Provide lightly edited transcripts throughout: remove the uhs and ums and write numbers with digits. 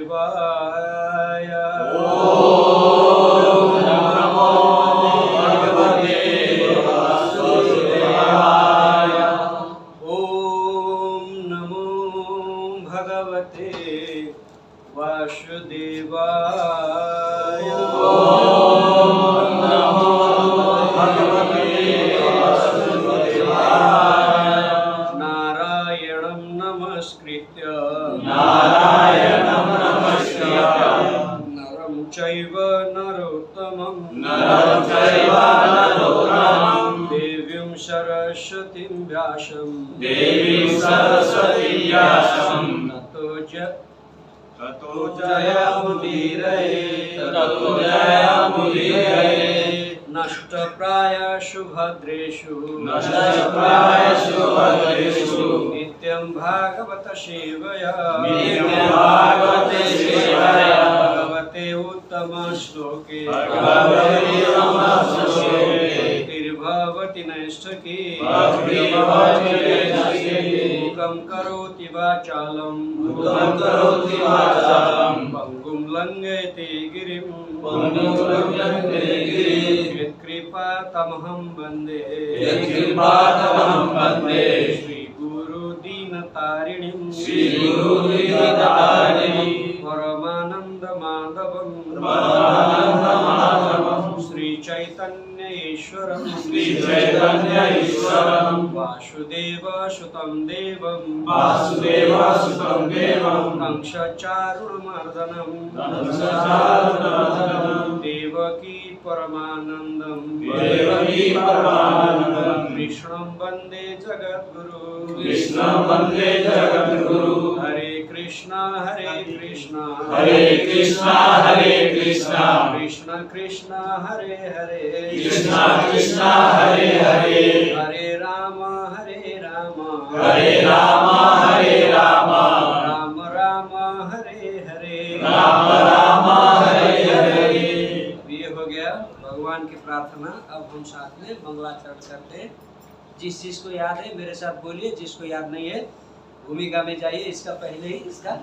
वासुदेवाय। ओम नमो भगवते वासुदेवाय। ओम नमो भगवते वासुदेवाय। ओम नमो भगवते वासुदेवाय। नारायणं नमस्कृत्य नारायणं नमस्कृत्य नरं चैव नरोत्तमं देवीं सरस्वतीं व्यासं देवीं सरस्वतीं व्यासं ततो जयमुदीरये नष्टप्रायेषु भद्रेषु नित्यं भागवत सेवया भगवते उत्तम श्लोके भक्तिर्भवति नैष्ठिकी मूकं करोति वाचालं पङ्गुं लङ्घयते गिरिं यत्कृपातमहं वन्दे श्रीगुरुदीनतारिणीं परमानन्दमाधवं श्रीचैतन्येश्वरं वासुदेवसुतं देवं कंसचारुर्मर्दनं देवकी परमानन्दं कृष्णं वन्दे जगद्गुरु हरे कृष्णा हरे कृष्णा कृष्ण कृष्ण हरे हरे हरे राम राम राम हरे हरे। ये हो गया भगवान की प्रार्थना। अब हम साथ में मंगलाचरण करते हैं। जिस चीज को याद है मेरे साथ बोलिए, जिसको याद नहीं है भूमिका में जाइए, इसका पहले ही इसका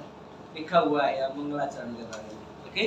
लिखा हुआ है या मंगलाचरण के बारे में। ओके,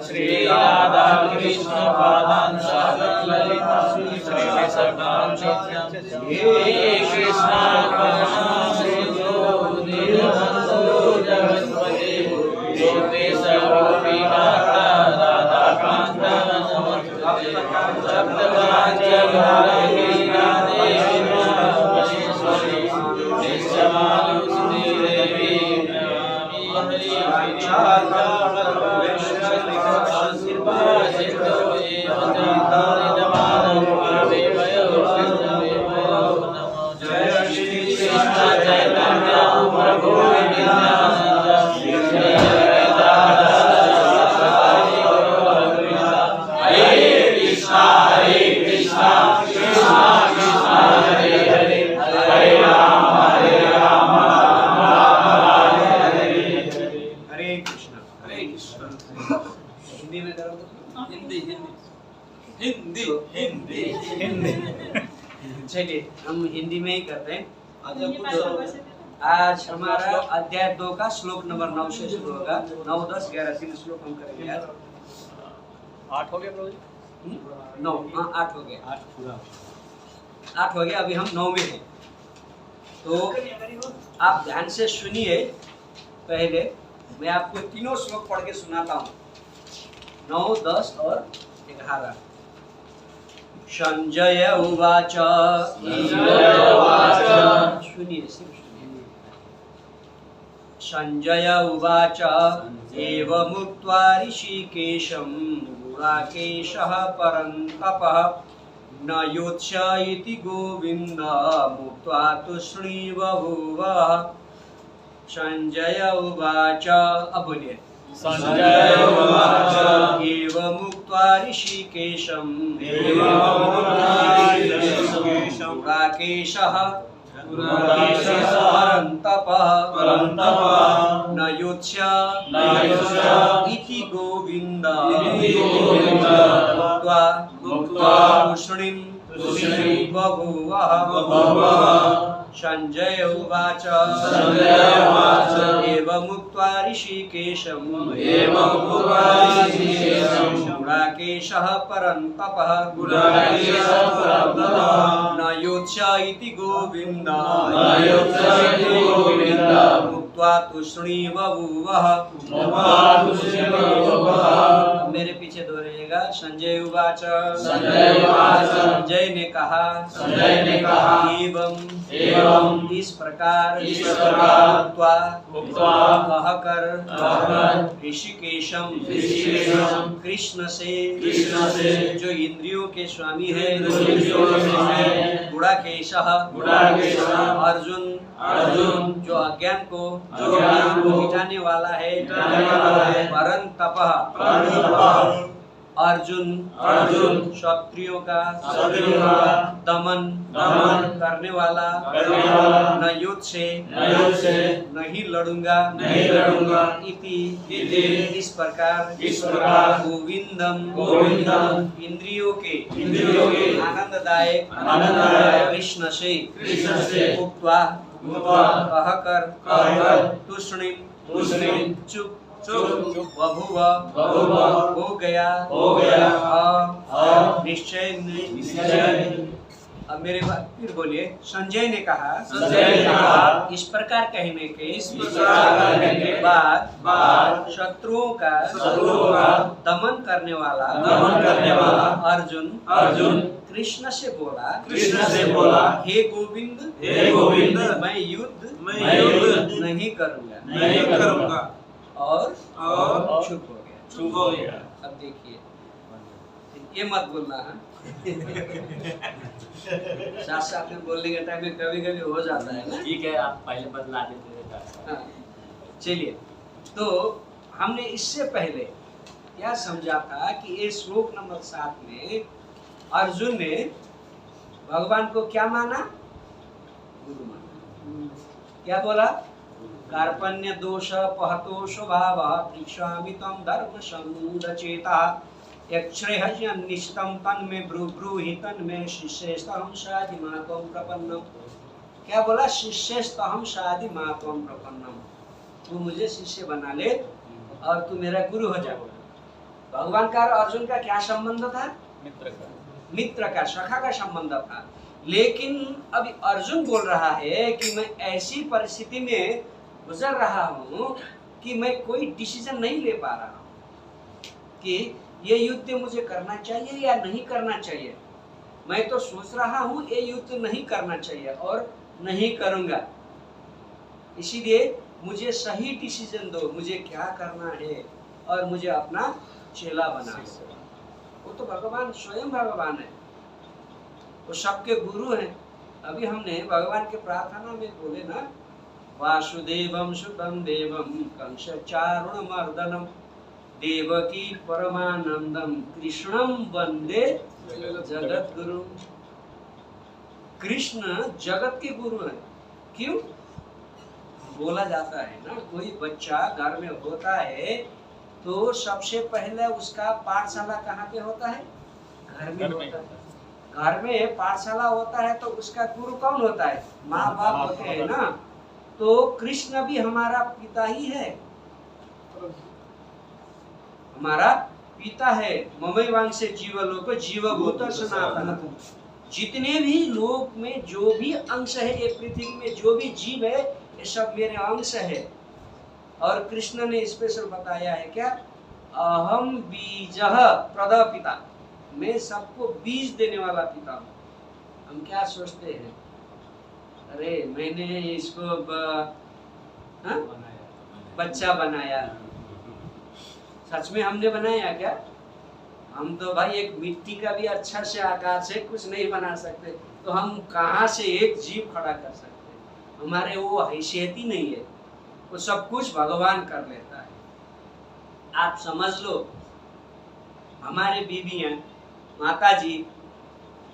श्री राधा कृष्ण पादान सागं ललिता श्री सकां हे कृष्ण करुणा सिंधु दीनबंधु जगत्पते गोपेश गोपीनाथ राधा कांत नमस्ते सप्तकांचन हरे राधे श्यामेश्वरी नित्यमानुष्ठी देवी चलिए हम हिंदी में ही करते हैं। आज हमारा अध्याय 2 का श्लोक नंबर 9 से शुरू होगा। 9, 10, 11 3 श्लोक हम करेंगे आज। 8 हो गया प्रभु जी? 9, हाँ 8 हो गया। 8 पूरा 8 हो गया, अभी हम 9 में हैं। तो आप ध्यान से सुनिए। पहले मैं आपको तीनों श्लोक पढ़ के सुनाता हूँ, 9, 10 और 11। संजय उवाच, सुनिए सिर्फ सुनिए। संजय उवाच एवमुक्त्वा ऋषिकेशं गुडाकेशः परन्तपः न योत्स्य इति गोविन्द मुक्त्वा तूष्णीं बभूवः। संजय उवाच, अब बोलिए। संजय उवाच एवमुक्त्वा ऋषिकेशं गुडाकेशः परन्तपः न योत्स्य इति गोविन्द मुक्त्वा तूष्णीं बभूवः। संजय उवाच एवमुक्त्वा ऋषिकेशं गुडाकेशः परन्तपः न योत्स्य इति गोविन्द मुक्त्वा तूष्णीं बभूवः। मेरे पीछे दोहराइएगा। संजय उवाच, संजय ने कहा एवं इस प्रकार कहकर ऋषिकेशम कृष्ण से जो इंद्रियों के स्वामी है, गुडाकेशः अर्जुन जो अज्ञान को मिटाने वाला है, परन्तपः अर्जुन क्षत्रियों का दमन करने वाला, न युद्ध से नहीं लड़ूंगा इति इस प्रकार गोविंदम इंद्रियों के आनंददायक कृष्ण से उक्त्वा कहकर तूष्णीं चुप बभूव हो गया निश्चय। अब मेरे बात फिर बोलिए। संजय ने कहा इस प्रकार कहने के बाद शत्रुओं का दमन करने वाला अर्जुन कृष्ण से बोला हे गोविंद मैं युद्ध नहीं करूंगा और चुप हो गया। अब देखिए ये मत बोलना है। साथ साथ में बोलने के टाइम में कभी कभी हो जाता है ना। ठीक है, आप पहले बदला देते हाँ, चलिए, तो हमने इससे पहले क्या समझा था कि ये श्लोक नंबर 7 में अर्जुन ने भगवान को क्या माना? गुरु माना। क्या बोला? कार्पण्य दोष पहतो स्वभाव पृच्छामि तम धर्म समुदचेता यक्षेहन्निष्टम तन्मे ब्रूहि तन्मे शिष्यस्तहं शाधि मात्वं प्रपन्नम। क्या बोला? शिष्यस्तहं शाधि मात्वं प्रपन्नम। तू मुझे शिष्य बना ले और तू मेरा गुरु हो जा। भगवान का और अर्जुन का क्या संबंध था? मित्र का, सखा का संबंध था। लेकिन अभी अर्जुन बोल रहा है कि मैं ऐसी परिस्थिति में गुजर रहा हूँ कि मैं कोई डिसीजन नहीं ले पा रहा हूँ कि ये युद्ध मुझे करना चाहिए या नहीं करना चाहिए। मैं तो सोच रहा हूँ ये युद्ध नहीं करना चाहिए और नहीं करूँगा। इसीलिए मुझे सही डिसीजन दो, मुझे क्या करना है और मुझे अपना चेला बना। वो तो भगवान स्वयं भगवान है, वो सबके गुरु हैं। अभी हमने भगवान के प्रार्थना में बोले ना, वासुदेवम सुतम देवम कंस चारुण मर्दनम देवकी परमानंदम कृष्णम वंदे जगत गुरु। कृष्ण जगत के गुरु हैं। क्यों? बोला जाता है ना, कोई बच्चा घर में होता है तो सबसे पहले उसका पाठशाला कहाँ पे होता है? घर में होता है। घर में पाठशाला होता है तो उसका गुरु कौन होता है? माँ बाप होते हैं ना। तो कृष्ण भी हमारा पिता ही है, हमारा पिता है। ममई वांसे जीवलोक जीवभूत सनातन। जितने भी लोक में जो भी अंश है, ये पृथ्वी में जो भी जीव है, ये सब मेरे अंश है। और कृष्ण ने स्पेशल बताया है क्या? अहम बीजः प्रदपिता, मैं सबको बीज देने वाला पिता हूँ। हम क्या सोचते हैं, अरे मैंने इसको बच्चा बनाया। सच में हमने बनाया क्या? हम तो भाई एक मिट्टी का भी अच्छा से आकार से कुछ नहीं बना सकते, तो हम कहाँ से एक जीव खड़ा कर सकते हैं? हमारे वो हैसियत ही नहीं है। वो सब कुछ भगवान कर लेता है। आप समझ लो, हमारे बीबियां, माता जी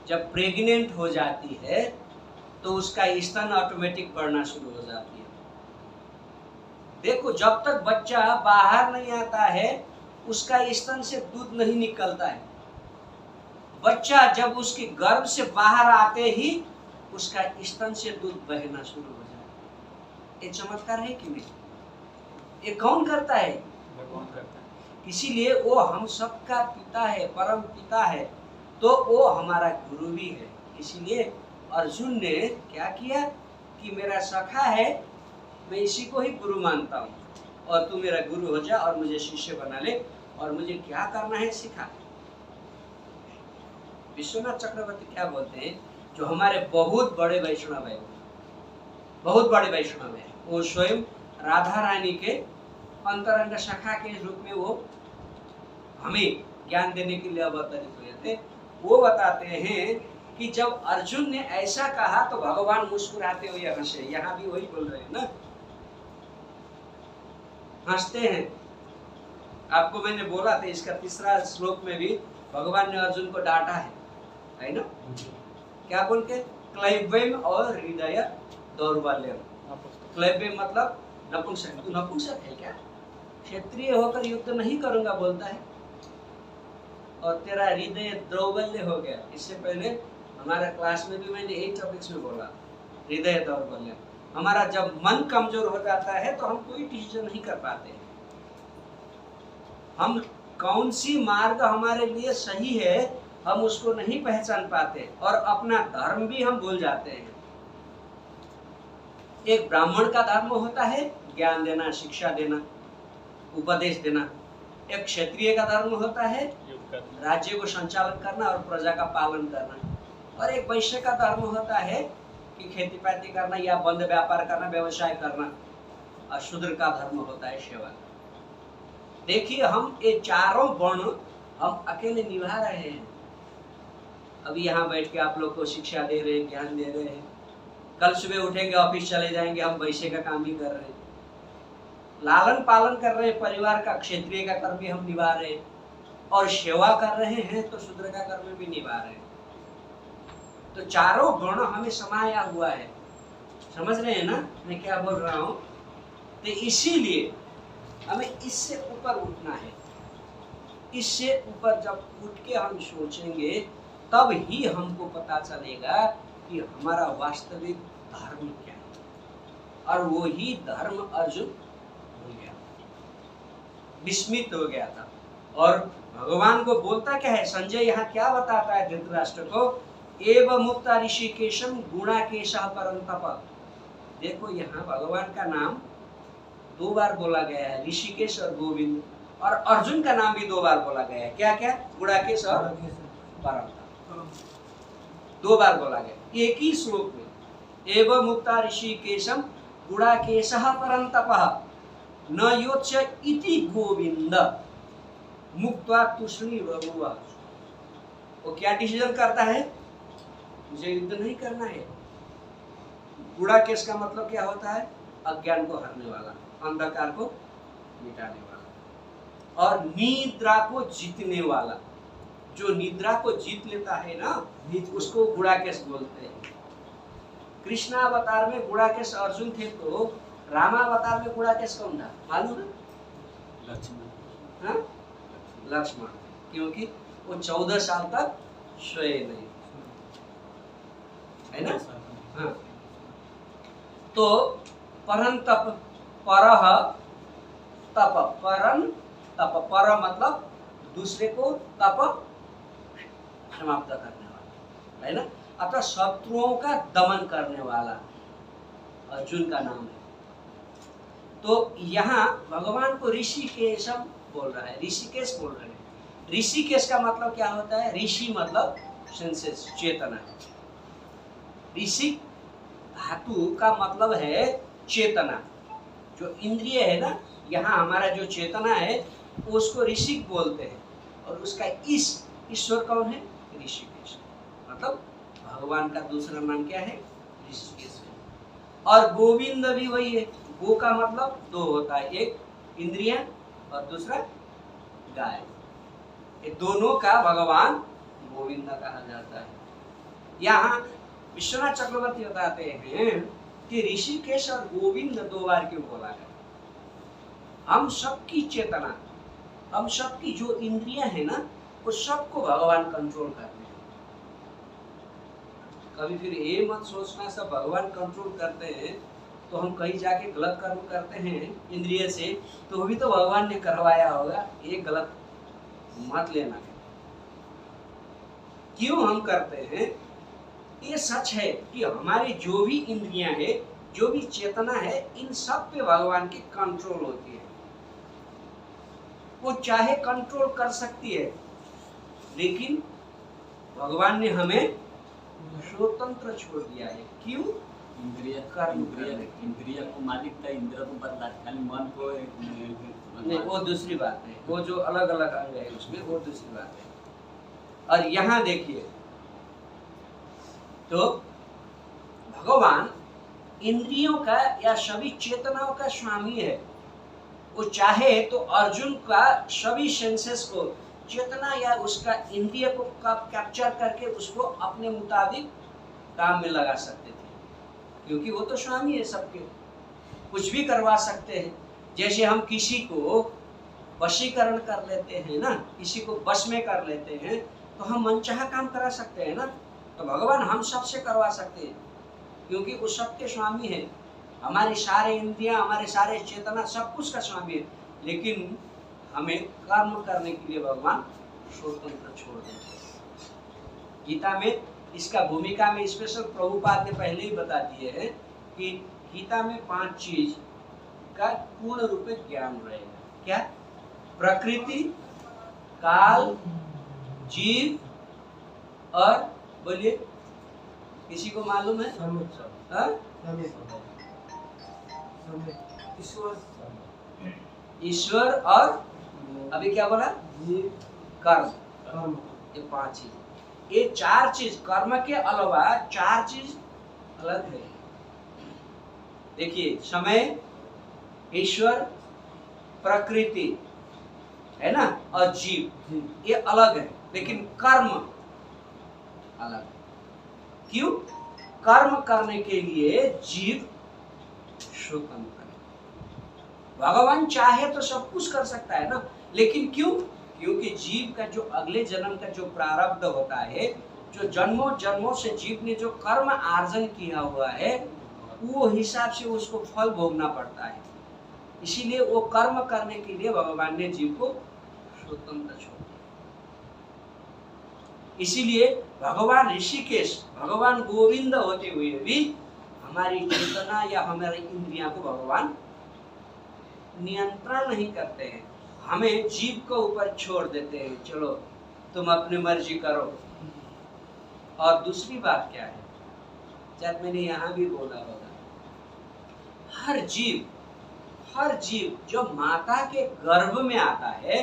जब प्रेग्नेंट हो जाती है तो उसका स्तन ऑटोमेटिक बढ़ना शुरू हो जाती है। देखो, जब तक बच्चा बाहर नहीं आता है उसका स्तन से दूध नहीं निकलता है। बच्चा जब उसके गर्भ से बाहर आते ही उसका स्तन से दूध बहना शुरू हो जाता है। ये चमत्कार है कि नहीं? ये कौन करता है? भगवान करता है। इसीलिए वो हम सबका पिता है, परम पिता है, तो वो हमारा गुरु भी है। इसीलिए अर्जुन ने क्या किया कि मेरा सखा है, मैं इसी को ही गुरु मानता हूँ और तू मेरा गुरु हो जा और मुझे शिष्य बना ले और मुझे क्या करना है सिखा। विश्वनाथ चक्रवर्ती क्या बोलते हैं, जो हमारे बहुत बड़े वैष्णव है, बहुत बड़े वैष्णव है, वो स्वयं राधा रानी के अंतरंग सखा के रूप में वो हमें ज्ञान देने के लिए अवतरित हुए थे। वो बताते हैं कि जब अर्जुन ने ऐसा कहा तो भगवान मुस्कुराते हुए हंसे। यहाँ भी वही बोल रहे हैं ना, हंसते हैं। आपको मैंने बोला था इसका तीसरा श्लोक में भी भगवान ने अर्जुन को डांटा है ना? क्या बोल के? क्लैब्यम और हृदय दौर्बल्यम। क्लैब्यम मतलब नपुंसक। तू नपुंसक है क्या? क्षत्रिय होकर युद्ध नहीं करूंगा बोलता है, और तेरा हृदय दौर्बल्य हो गया। इससे पहले हमारा क्लास में भी मैंने यही टॉपिक्स में बोला, हृदय दौर्बल्य। हमारा जब मन कमजोर हो जाता है तो हम कोई डिसीजन नहीं कर पाते हैं। हम कौन सी मार्ग हमारे लिए सही है हम उसको नहीं पहचान पाते और अपना धर्म भी हम भूल जाते हैं। एक ब्राह्मण का धर्म होता है ज्ञान देना, शिक्षा देना, उपदेश देना। एक क्षत्रिय का धर्म होता है राज्य को संचालन करना और प्रजा का पालन करना। और एक वैश्य का धर्म होता है कि खेती पाती करना या बंद व्यापार करना, व्यवसाय करना। और शूद्र का धर्म होता है सेवा। देखिए, हम ये चारों वर्ण हम अकेले निभा रहे हैं। अभी यहाँ बैठ के आप लोग को शिक्षा दे रहे हैं, ज्ञान दे रहे हैं। कल सुबह उठेंगे, ऑफिस चले जाएंगे, हम वैसे का काम ही कर रहे हैं। लालन पालन कर रहे हैं परिवार का, क्षेत्रीय का कर्म भी हम निभा रहे हैं, और सेवा कर रहे हैं तो शूद्र का कर्म भी निभा रहे हैं। तो चारों गुण हमें समाया हुआ है। समझ रहे हैं ना मैं क्या बोल रहा हूँ? तो इसीलिए हमें इससे ऊपर उठना है। इससे ऊपर जब उठ के हम सोचेंगे तब ही हमको पता चलेगा कि हमारा वास्तविक धर्म क्या है। और वो ही धर्म अर्जुन हो गया, विस्मित हो गया था। और भगवान को बोलता क्या है संजय, यहाँ क्या बताता है धृतराष्ट्र को? एव मुक्त ऋषिकेशम गुणाकेशः परंतप। देखो यहाँ भगवान का नाम 2 बार बोला गया है, ऋषिकेश और गोविंद, और अर्जुन का नाम भी 2 बार बोला गया है। क्या क्या? गुणाकेश और परंतप 2 बार बोला गया एक ही श्लोक में। एव मुक्ता ऋषिकेशम गुणाकेशः परंतपः न योच्य इति गोविंद मुक्त्वा तुष्णी बभूव। वो क्या डिसीजन करता है? मुझे युद्ध नहीं करना है। गुणाकेश का मतलब क्या होता है? अज्ञान को हरने वाला, अंधकार को मिटाने वाला, और निद्रा को जीतने वाला। जो निद्रा को जीत लेता है ना, उसको गुणाकेश बोलते हैं। कृष्णावतार में गुणाकेश अर्जुन थे, तो रामावतार में गुणाकेश कौन था मालूम है? लक्ष्मण। हाँ? लक्ष्मण, क्योंकि वो 14 साल तक सोए नहीं, है ना? हाँ। तो परम तप, परह तप, परम तप, पर मतलब दूसरे को तप समाप्त करने वाला, है ना? अतः शत्रुओं का दमन करने वाला अर्जुन का नाम है। तो यहाँ भगवान को ऋषिकेशम बोल रहा है, ऋषिकेश बोल रहे हैं। ऋषिकेश का मतलब क्या होता है? ऋषि मतलब सेंसेस, चेतना। ऋषि धातु का मतलब है चेतना। जो इंद्रिय है ना, यहाँ हमारा जो चेतना है उसको ऋषि बोलते हैं, और उसका ईश्वर कौन है? ऋषिकेश। मतलब भगवान का दूसरा नाम क्या है? ऋषिकेश है। और गोविंद भी वही है। गो का मतलब 2 होता है, एक इंद्रिय और दूसरा गाय। ये दोनों का भगवान गोविंद कहा जाता है। यहाँ विश्वनाथ चक्रवर्ती बताते हैं कि ऋषिकेश और गोविंद 2 बार क्यों बोला गया? हम सबकी चेतना, हम सबकी जो इंद्रियां है ना, वो सबको भगवान कंट्रोल करते हैं। कभी फिर ये मत सोचना सब भगवान कंट्रोल करते हैं तो हम कहीं जाके गलत कर्म करते हैं इंद्रिय से, तो वो भी तो भगवान ने करवाया होगा। ये गलत मत लेना। क्यों हम करते हैं? ये सच है कि हमारी जो भी इंद्रियां है, जो भी चेतना है, इन सब पे भगवान की कंट्रोल होती है। वो चाहे कंट्रोल कर सकती है, लेकिन भगवान ने हमें स्वतंत्र छोड़ दिया है। क्यों? इंद्रिय को मालिक था, इंद्र को बदला, खाली मन को नहीं, वो दूसरी बात है। वो जो अलग अलग अंग है उसमें, वो दूसरी बात है। और यहाँ देखिए, तो भगवान इंद्रियों का या सभी चेतनाओं का स्वामी है। वो चाहे तो अर्जुन का सभी सेंसेस को, चेतना या उसका इंद्रिय को कैप्चर करके उसको अपने मुताबिक काम में लगा सकते थे, क्योंकि वो तो स्वामी है सबके, कुछ भी करवा सकते हैं। जैसे हम किसी को वशीकरण कर लेते हैं ना, किसी को वश में कर लेते हैं, तो हम मनचाहा काम करा सकते हैं ना। तो भगवान हम सबसे करवा सकते हैं, क्योंकि वो सबके स्वामी है। हमारे सारे इंद्रियां, हमारे सारे चेतना, सब कुछ का स्वामी है। लेकिन हमें कर्म करने के लिए भगवान स्वतंत्र छोड़ देते हैं। गीता में इसका भूमिका में स्पेशल प्रभुपाद ने पहले ही बता दिए हैं कि गीता में 5 चीज का पूर्ण रूप में ज्ञान रहेगा। क्या? प्रकृति, काल, जीव, और बोलिए, किसी को मालूम है? ईश्वर, और अभी क्या बोला? कर्म। ये 5 चीज। ये चार चीज, कर्म के अलावा चार चीज अलग है। देखिए, समय, ईश्वर, प्रकृति, है ना, और जीव, ये अलग है, लेकिन कर्म अलग। क्यों? कर्म करने के लिए जीव स्वतंत्र है। भगवान चाहे तो सब कुछ कर सकता है ना, लेकिन क्यों? क्योंकि जीव का जो अगले जन्म का जो प्रारब्ध होता है, जो जन्मों जन्मों से जीव ने जो कर्म आर्जन किया हुआ है, वो हिसाब से उसको फल भोगना पड़ता है। इसीलिए वो कर्म करने के लिए भगवान ने जीव को स्वतंत्र छोड़ दिया। इसीलिए भगवान ऋषिकेश, भगवान गोविंद होते हुए भी हमारी चेतना या हमारी इंद्रियां को भगवान नियंत्रण नहीं करते हैं, हमें जीव को ऊपर छोड़ देते हैं, चलो तुम अपनी मर्जी करो। और दूसरी बात क्या है, शायद मैंने यहाँ भी बोला होगा, हर जीव जो माता के गर्भ में आता है,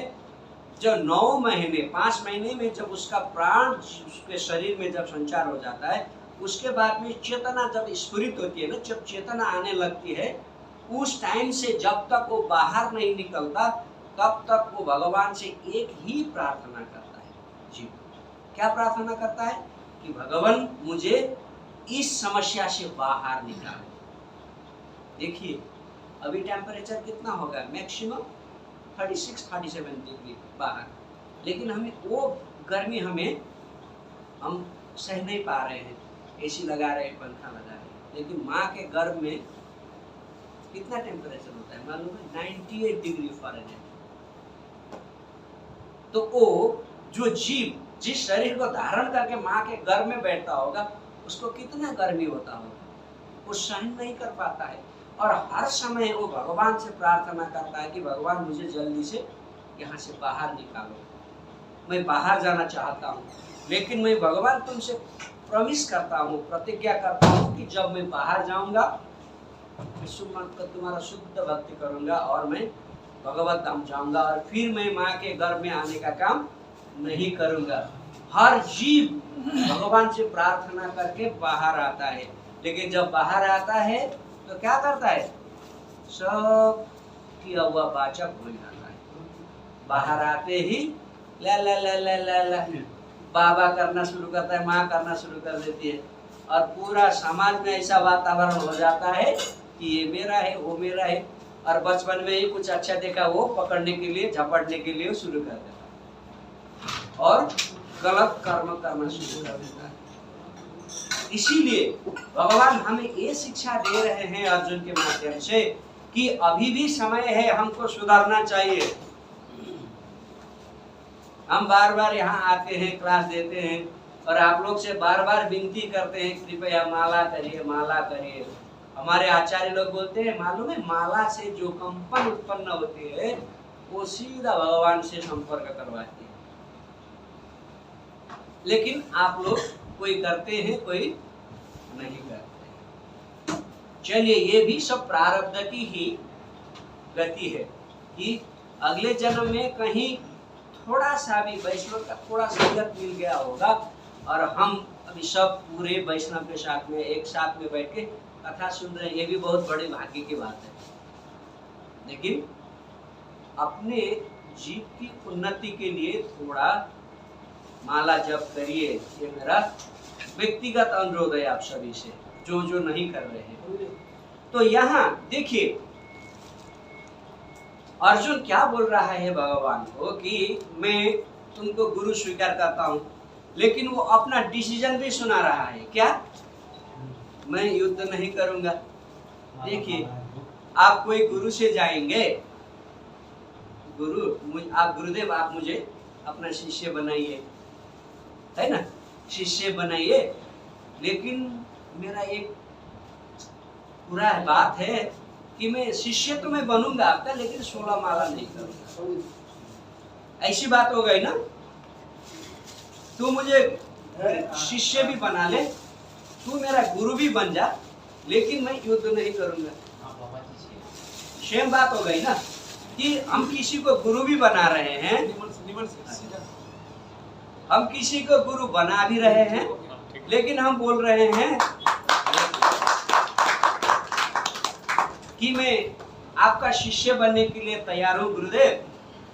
जो 9 महीने 5 महीने में जब उसका प्राण उसके शरीर में जब संचार हो जाता है, उसके बाद में चेतना जब स्फुरित होती है ना, जब चेतना आने लगती है, उस टाइम से जब तक वो बाहर नहीं निकलता, तब तक वो भगवान से एक ही प्रार्थना करता है। जी, क्या प्रार्थना करता है? कि भगवान मुझे इस समस्या से बाहर निकालो। देखिए, अभी टेम्परेचर कितना होगा? मैक्सिमम 36-37 डिग्री बाहर, लेकिन हमें वो गर्मी हम सह नहीं पा रहे हैं, एसी लगा रहे हैं, पंखा लगा रहे हैं, लेकिन माँ के गर्भ में कितना टेम्परेचर होता है मालूम है? 98 डिग्री फ़ारेनहाइट। तो वो जो जीव जिस शरीर को धारण करके माँ के गर्भ में बैठता होगा, उसको कितना गर्मी होता होगा, वो सहन नहीं कर पाता है, और हर समय वो भगवान से प्रार्थना करता है कि भगवान मुझे जल्दी से यहाँ से बाहर निकालो, मैं बाहर जाना चाहता हूँ। लेकिन मैं भगवान तुमसे प्रॉमिस करता हूँ, प्रतिज्ञा करता हूँ कि जब मैं बाहर जाऊँगा, तुम्हारा शुद्ध भक्ति करूँगा और मैं भगवत धाम जाऊँगा, और फिर मैं माँ के गर्भ में आने का काम नहीं करूँगा। हर जीव भगवान से प्रार्थना करके बाहर आता है, लेकिन जब बाहर आता है तो क्या करता है? सब किया हुआ वाचक भूल जाता है। बाहर आते ही ला ला ला ला ला ला बाबा करना शुरू करता है, माँ करना शुरू कर देती है, और पूरा समाज में ऐसा वातावरण हो जाता है कि ये मेरा है, वो मेरा है, और बचपन में ही कुछ अच्छा देखा वो पकड़ने के लिए, झपटने के लिए शुरू कर देता है और गलत कर्म करना शुरू कर देता है। इसीलिए भगवान हमें ये शिक्षा दे रहे हैं अर्जुन के माध्यम से कि अभी भी समय है, हमको सुधरना चाहिए। हम बार बार यहाँ आते हैं, क्लास देते हैं, और आप लोग से बार बार विनती करते हैं कृपया माला करिए, माला करिए। हमारे आचार्य लोग बोलते हैं, मालूम है, माला से जो कंपन उत्पन्न होती है वो सीधा भगवान से संपर्क करवाती है। लेकिन आप लोग कोई करते हैं, कोई नहीं करते। चलिए, ये भी सब प्रारब्ध की ही गति है कि अगले जन्म में कहीं थोड़ा सा भी वैष्णव का थोड़ा संगत मिल गया होगा, और हम अभी सब पूरे वैष्णव के साथ में एक साथ में बैठ के कथा सुन रहे हैं, ये भी बहुत बड़े भाग्य की बात है। लेकिन अपने जीव की उन्नति के लिए थोड़ा माला जप करिए, ये मेरा व्यक्तिगत अनुरोध है आप सभी से, जो जो नहीं कर रहे हैं। तो यहाँ देखिए अर्जुन क्या बोल रहा है भगवान को कि मैं तुमको गुरु स्वीकार करता हूँ, लेकिन वो अपना डिसीजन भी सुना रहा है। क्या? मैं युद्ध नहीं करूंगा। देखिए, आप कोई गुरु से जाएंगे, आप गुरुदेव आप मुझे अपना शिष्य बनाइए, है ना, शिष्य बनाइए, लेकिन मेरा एक पूरा बात है कि मैं शिष्य तो मैं बनूंगा आपका, लेकिन 16 माला नहीं करूंगा। ऐसी बात हो गई ना? तू मुझे शिष्य भी बना ले, तू मेरा गुरु भी बन जा, लेकिन मैं युद्ध नहीं करूंगा। सेम बात हो गई ना कि हम किसी को गुरु भी बना रहे हैं, हम किसी को गुरु बना भी रहे हैं, लेकिन हम बोल रहे हैं कि मैं आपका शिष्य बनने के लिए तैयार हूँ गुरुदेव,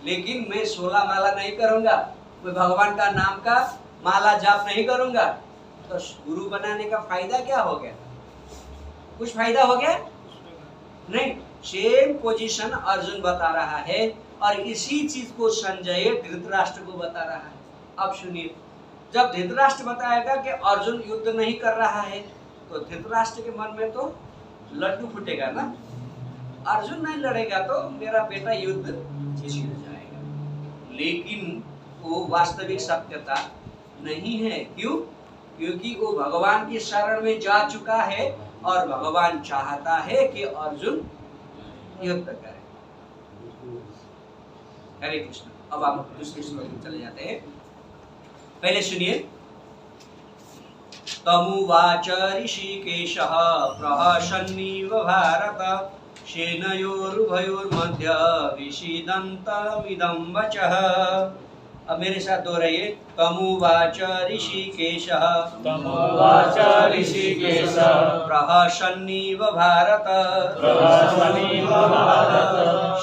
लेकिन मैं 16 माला नहीं करूंगा, मैं भगवान का नाम का माला जाप नहीं करूंगा। तो गुरु बनाने का फायदा क्या हो गया? कुछ फायदा हो गया? नहीं। सेम पोजीशन अर्जुन बता रहा है और इसी चीज को संजय धृतराष्ट्र को बता रहा है। अब सुनिए, जब धृतराष्ट्र बताएगा कि अर्जुन युद्ध नहीं कर रहा है, तो धृतराष्ट्र के मन में तो लड्डू फूटेगा ना। अर्जुन नहीं लड़ेगा तो मेरा बेटा युद्ध जीत जाएगा। लेकिन वो वास्तविक सत्यता नहीं है। क्यों? क्योंकि वो भगवान की शरण में जा चुका है और भगवान चाहता है कि अर्जुन युद्ध करे। हरे कृष्ण। अब आप दूसरे श्लोक में चले जाते हैं। पहले सुनिए। तमुवाच ऋषिकेशः प्रहसन्निव भारत सेनयोरुभयोर्मध्ये विषीदन्तमिदं वचः। अब मेरे साथ दोहराइए। तमुवाच ऋषिकेशः प्रहसन्निव भारत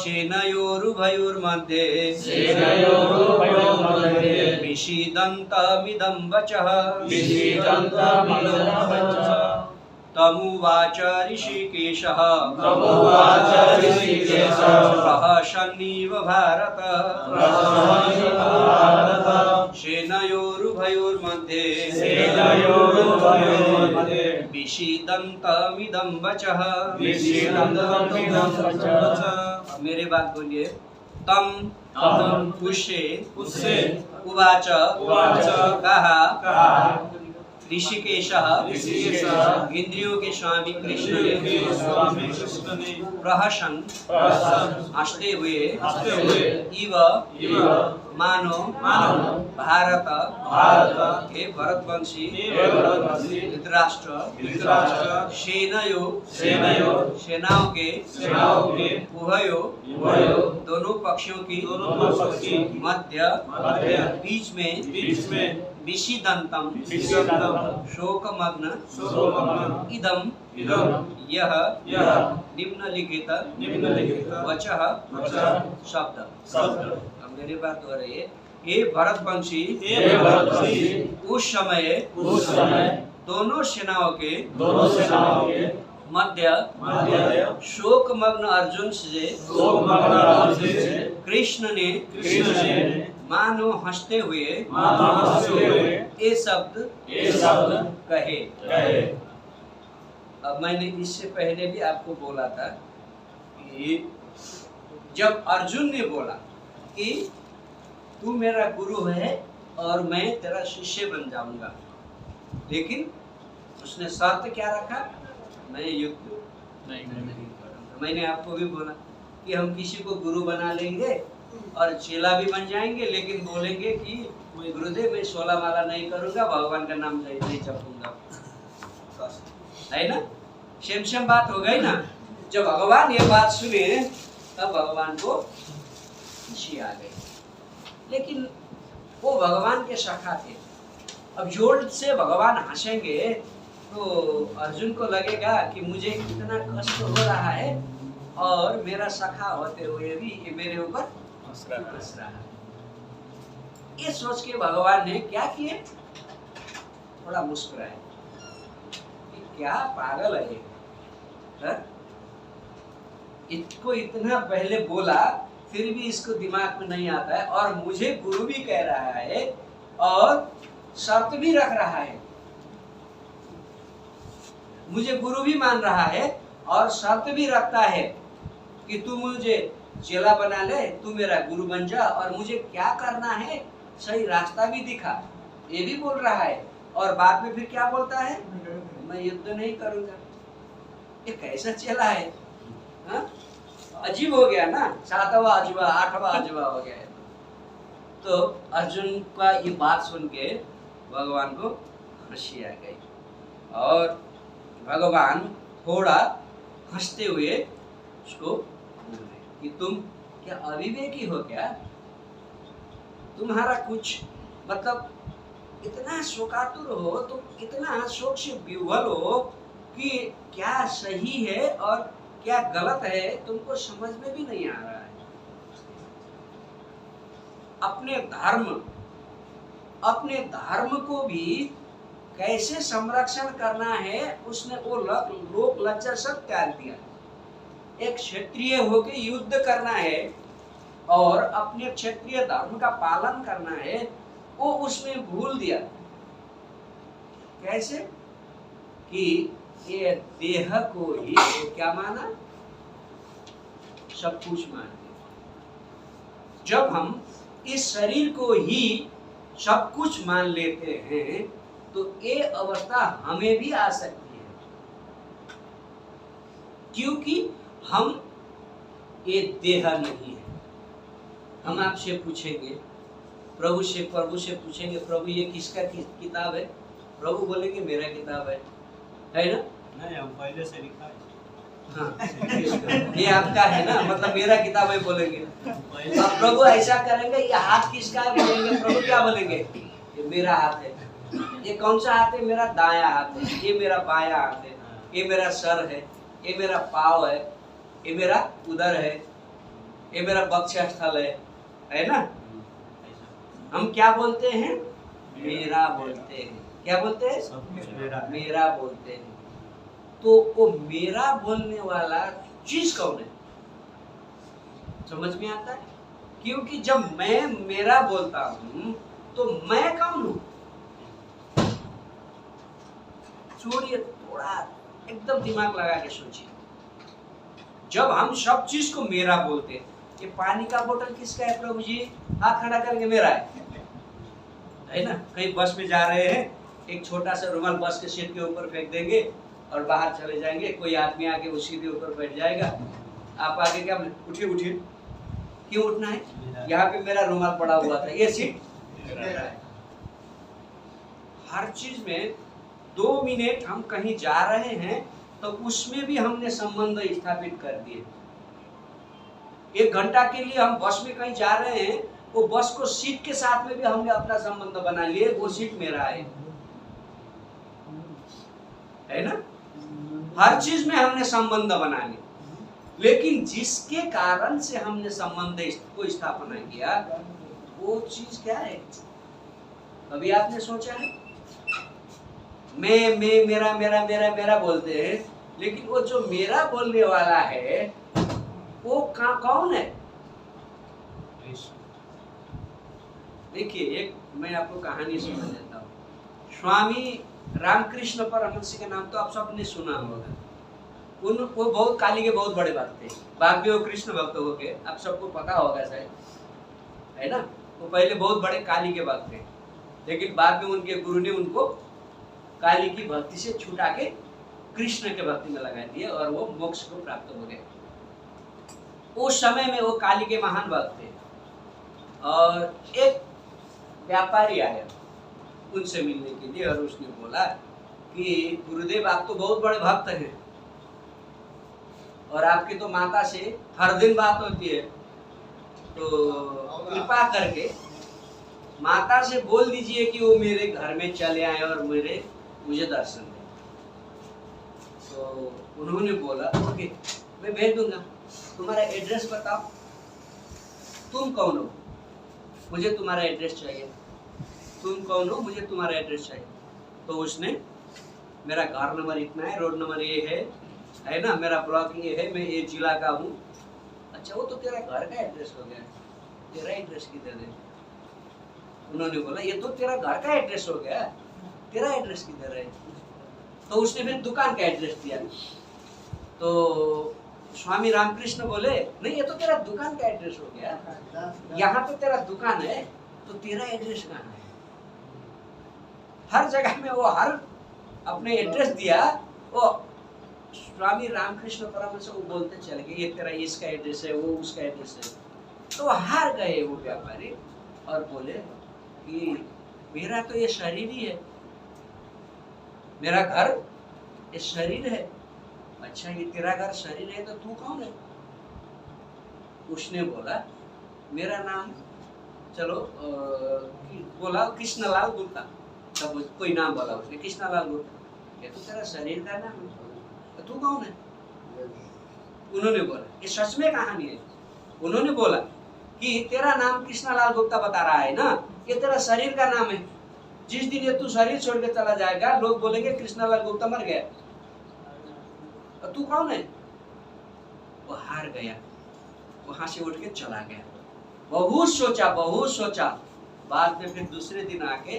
सेनयोरुभयोर्मध्ये विषीदन्तमिदं वचः। तमुवाच ऋषिकेशः प्रहसन्निव भारत सेनयोरुभयोर्मध्ये विषीदन्तमिदं वचः। मेरे बात बोलिए। तम उससे उवाच कहा ऋषिकेशः इंद्रियों के स्वामी कृष्ण ने प्रहसन हंसते हुए इव मानो भारत के भरतवंशी धृतराष्ट्र सेनाओं के उभयो दोनों पक्षों की मध्य बीच में विषीदन्तम शोकमग्न इदम यह निम्नलिखित वचः शब्द। अब मेरी बात हो रही है। ये भरतवंशी उस समय दोनों सेनाओं के मध्य शोकमग्न अर्जुन से कृष्ण ने मानो हंसते हुए ये शब्द कहे। अब मैंने इससे पहले भी आपको बोला था कि जब अर्जुन ने बोला कि तू मेरा गुरु है और मैं तेरा शिष्य बन जाऊंगा, लेकिन उसने शर्त क्या रखा? मैं युद्ध नहीं करूंगा। मैंने आपको भी बोला कि हम किसी को गुरु बना लेंगे और चेला भी बन जाएंगे, लेकिन बोलेंगे कि गुरुदेव मैं 16 माला नहीं करूंगा, भगवान का नाम नहीं जपूंगा। है ना? सेम बात हो गई ना। जब भगवान ये बात सुने तब भगवान को खुशी आ गई, लेकिन वो भगवान के सखा थे। अब जोर से भगवान हंसेंगे तो अर्जुन को लगेगा कि मुझे कितना कष्ट हो रहा है और मेरा सखा होते हुए भी ये मेरे ऊपर हंस रहा है। ये सोच के भगवान ने क्या किए? थोड़ा मुस्कुराए। क्या पागल है ये? इसको इतना पहले बोला फिर भी इसको दिमाग में नहीं आता है, और मुझे गुरु भी कह रहा है और शर्त भी रख रहा है। मुझे गुरु भी मान रहा है और शर्त भी रखता है कि तू मुझे चेला बना ले, तू मेरा गुरु बन जा और मुझे क्या करना है सही रास्ता भी दिखा, ये भी बोल रहा है। और बाद में फिर क्या बोलता है? मैं युद्ध नहीं करूंगा। ये कैसा चेला है? हा? अजीब हो गया ना। 7वां अजूबा 8वां अजूबा हो गया है। तो अर्जुन का ये बात सुन के भगवान को हंसी आ गई और भगवान थोड़ा हंसते हुए उसको बोले कि तुम क्या अविवेकी हो क्या? तुम्हारा कुछ मतलब इतना शोकातुर हो, तुम इतना शोक से विह्वल हो कि क्या सही है और क्या गलत है तुमको समझ में भी नहीं आ रहा है। अपने धर्म को भी कैसे संरक्षण करना है उसने वो लोक लज्जा सब त्याग दिया। एक क्षत्रिय होके युद्ध करना है और अपने क्षत्रिय धर्म का पालन करना है, वो उसमें भूल दिया। कैसे कि ये देह को ही क्या माना, सब कुछ मान लिया। जब हम इस शरीर को ही सब कुछ मान लेते हैं तो ये अवस्था हमें भी आ सकती है, क्योंकि हम ये देह नहीं है। हम आपसे पूछेंगे, प्रभु से पूछेंगे, प्रभु ये किसका किताब है? प्रभु बोलेंगे मेरा किताब है ना? नहीं, हम पहले से लिखा है। हाँ, ये आपका है ना, मतलब मेरा किताब है बोलेंगे। अब प्रभु ऐसा करेंगे, ये हाथ किसका है बोलेंगे, प्रभु क्या बोलेंगे? ये मेरा हाथ है। ये कौन सा हाथ है? मेरा दाया हाथ है। ये मेरा बाया हाथ है। ये मेरा सर है। ये मेरा पाँव है। ये मेरा उदर है। ये मेरा वक्षस्थल है ना? हम क्या बोलते हैं? मेरा बोलते हैं। क्या बोलते हैं? सब कुछ मेरा है। मेरा बोलते हैं। तो वो मेरा बोलने वाला चीज कौन है? समझ में आता है? क्योंकि जब मैं मेरा बोलता हूं तो मैं कौन हूं? छोड़िए, थोड़ा एकदम दिमाग लगा के सोचिए। जब हम सब चीज को मेरा बोलते हैं, ये पानी का बोतल किसका है प्रभु जी? हाथ खड़ा करके मेरा है ना? कहीं बस में जा रहे हैं, एक छोटा सा रुमाल बस के सीट के ऊपर फेंक देंगे और बाहर चले जाएंगे, कोई आदमी आके उसी के ऊपर बैठ जाएगा। आप आगे क्या उठिए, क्यों उठना है? यहाँ पे मेरा रुमाल पड़ा हुआ था, ये सीट मेरा है। हर चीज में 2 मिनट हम कहीं जा रहे हैं तो उसमें भी हमने संबंध स्थापित कर दिए। 1 घंटा के लिए हम बस में कहीं जा रहे हैं, वो बस को सीट के साथ में भी हमने अपना संबंध बना लिए, वो सीट मेरा है ना? हर चीज में हमने संबंध बना लिया, लेकिन जिसके कारण से हमने संबंध को स्थापना किया वो चीज क्या है? कभी आपने सोचा है? मैं मेरा बोलते हैं, लेकिन वो जो मेरा बोलने वाला है वो कौन है? देखिए, एक मैं आपको कहानी सुना देता हूँ। स्वामी रामकृष्ण परमहंस के नाम तो आप सबने सुना होगा। वो बहुत काली के बहुत बड़े भक्त थे। बाद में वो कृष्ण भक्त हो गए, आप सबको पता होगा शायद, है ना? वो पहले बहुत बड़े काली के भक्त थे, लेकिन बाद में उनके गुरु ने उनको काली की भक्ति से छुटा के कृष्ण के भक्ति में लगा दिए और वो मोक्ष को प्राप्त हो गए। उस समय में वो काली के महान भक्त थे और एक व्यापारी आया उनसे मिलने के लिए और उसने बोला कि गुरुदेव, आप तो बहुत बड़े भक्त हैं और आपकी तो माता से हर दिन बात होती है, तो कृपा करके माता से बोल दीजिए कि वो मेरे घर में चले आए और मुझे दर्शन दें। तो उन्होंने बोला ओके, मैं भेज दूंगा, तुम्हारा एड्रेस बताओ, तुम कौन हो, मुझे तुम्हारा एड्रेस चाहिए, तुम कौन हो, मुझे तुम्हारा एड्रेस चाहिए। तो उसने, मेरा घर नंबर इतना है, रोड नंबर ये है ना, मेरा ब्लॉक ये है, मैं ये जिला का हूँ। अच्छा, वो तो तेरा घर का एड्रेस हो गया, तेरा एड्रेस किधर है? उन्होंने बोला ये तो तेरा घर का एड्रेस हो गया, तेरा एड्रेस किधर है? तो उसने फिर दुकान का एड्रेस दिया। तो स्वामी रामकृष्ण बोले नहीं, ये तो तेरा दुकान का एड्रेस हो गया, यहाँ तो तेरा दुकान है, तो तेरा एड्रेस कहाँ है? हर जगह में वो हर अपने एड्रेस दिया। वो स्वामी रामकृष्ण परमहंस वो बोलते चले गए, ये तेरा इसका एड्रेस है, वो उसका एड्रेस है। तो हार गए वो व्यापारी और बोले कि मेरा तो ये शरीर ही है, मेरा घर ये शरीर है। अच्छा, ये तेरा घर शरीर है तो तू कौन है? उसने बोला मेरा नाम चलो बोला कृष्णलाल गुप्ता, तब कोई नाम बोला उसने, कृष्णलाल गुप्ता। ये तो तेरा शरीर का नाम है, तो तू कौन है? उन्होंने बोला, ये सच में कहानी है, उन्होंने बोला कि तेरा नाम कृष्णलाल गुप्ता बता रहा है ना, ये तेरा शरीर का नाम है। जिस दिन ये तू शरीर छोड़ के चला जाएगा, लोग बोलेंगे कृष्णलाल गुप्ता मर गया। और तू कौन है? वो हार गया, वहां से उठ के चला गया। बहुत सोचा, बाद में फिर दूसरे दिन आके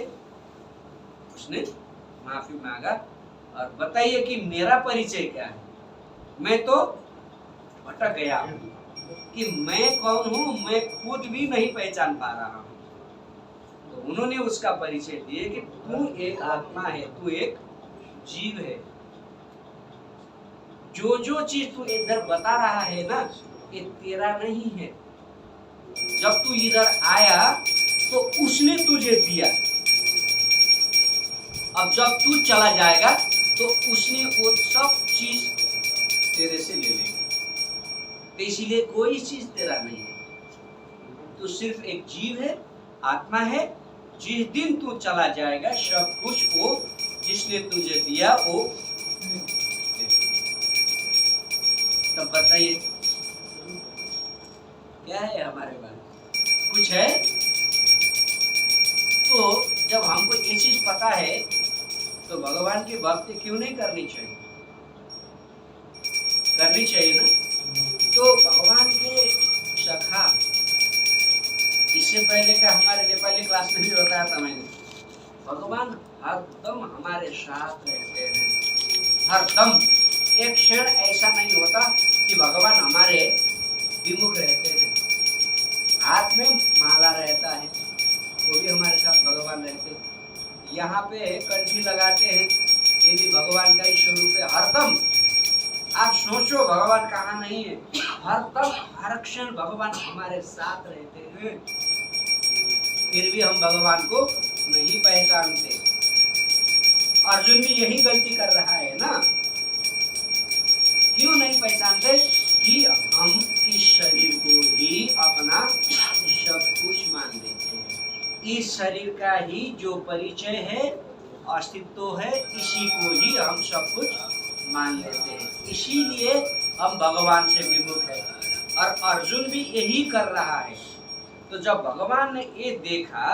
उसने माफी मांगा और बताइए कि मेरा परिचय क्या है। मैं तो भटक गया हूँ कि मैं कौन हूँ, मैं खुद भी नहीं पहचान पा रहा हूँ। तो उन्होंने उसका परिचय दिए कि तू एक आत्मा है, तू एक जीव है। जो जो चीज तू इधर बता रहा है ना, ये तेरा नहीं है। जब तू इधर आया तो उसने तुझे दिया, अब जब तू चला जाएगा तो उसने वो सब चीज तेरे से ले लेगा। तो इसीलिए कोई चीज तेरा नहीं है, तू सिर्फ एक जीव है, आत्मा है। जिस दिन तू चला जाएगा, सब कुछ वो जिसने तुझे दिया वो। तब बताइए क्या है हमारे पास? कुछ है? तो जब हमको ये चीज पता है तो भगवान की भक्ति क्यों नहीं करनी चाहिए? करनी चाहिए ना। तो भगवान के सखा, इससे पहले का हमारे नेपाली क्लास में भी बताया था मैंने, भगवान हरदम हमारे साथ रहते हैं, हरदम। एक क्षण ऐसा नहीं होता कि भगवान हमारे विमुख रहते हैं। हाथ में माला रहता है, वो भी हमारे साथ भगवान रहते हैं। यहाँ पे कंठी लगाते हैं, ये भी भगवान का ही स्वरूप है, हरदम। आप सोचो भगवान कहाँ नहीं है, हरदम हर क्षण भगवान हमारे साथ रहते हैं। फिर भी हम भगवान को नहीं पहचानते। अर्जुन भी यही गलती कर रहा है ना। क्यों नहीं पहचानते? कि हम इस शरीर को ही अपना सब कुछ मान लेते हैं। इस शरीर का ही जो परिचय है, अस्तित्व है, इसी को ही हम सब कुछ मान लेते हैं। इसीलिए हम भगवान से विमुख है। और अर्जुन भी यही कर रहा है। तो जब भगवान ने ये देखा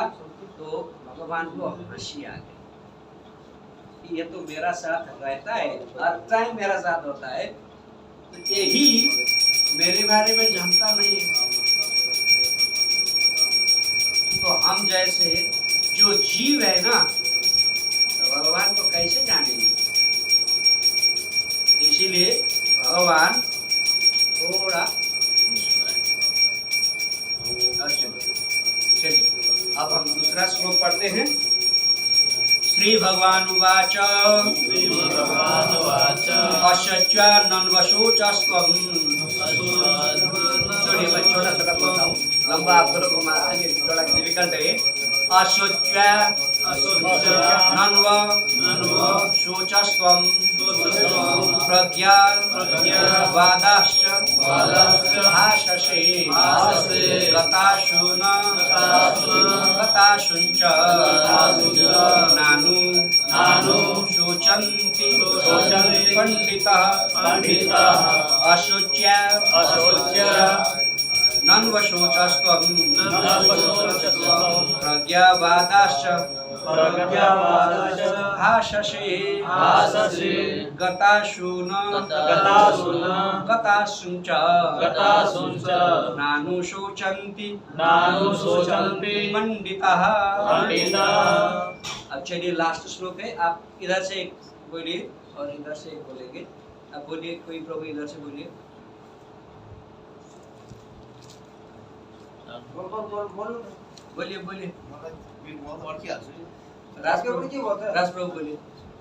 तो भगवान को हंसी आ गई। ये तो मेरा साथ रहता है, हर टाइम मेरा साथ होता है, तो यही मेरे बारे में जानता नहीं है। तो हम जैसे जो जीव है ना, तो भगवान को कैसे जानेंगे? इसीलिए भगवान थोड़ा चलिए अब हम दूसरा श्लोक पढ़ते हैं। श्री भगवान उवाच असत्यान्वशोचस्त्वं। छोड़िए, मैं छोटा छोटा बोलता हूँ, लंबा आप लोगों को आगे थोड़ा डिफिकल्ट है। असोच्यान्वशोचस्त्वं प्रज्ञावादाश्च भाषसे गताशून गताशुञ्च नानु शोचन्ति पंडितः अशोच्या नन्वशोचस्त्वं प्रज्ञावादाश्च भाषसे गताशून गताशुञ्च नानु शोचन्ति पंडितः। अब चलिए लास्ट श्लोक है। आप इधर से एक बोलिए और इधर से एक बोलेंगे। अब बोलिए, कोई प्रभु इधर से बोलिए। बोलिए बोलिए, राजप्रभु बोलिए।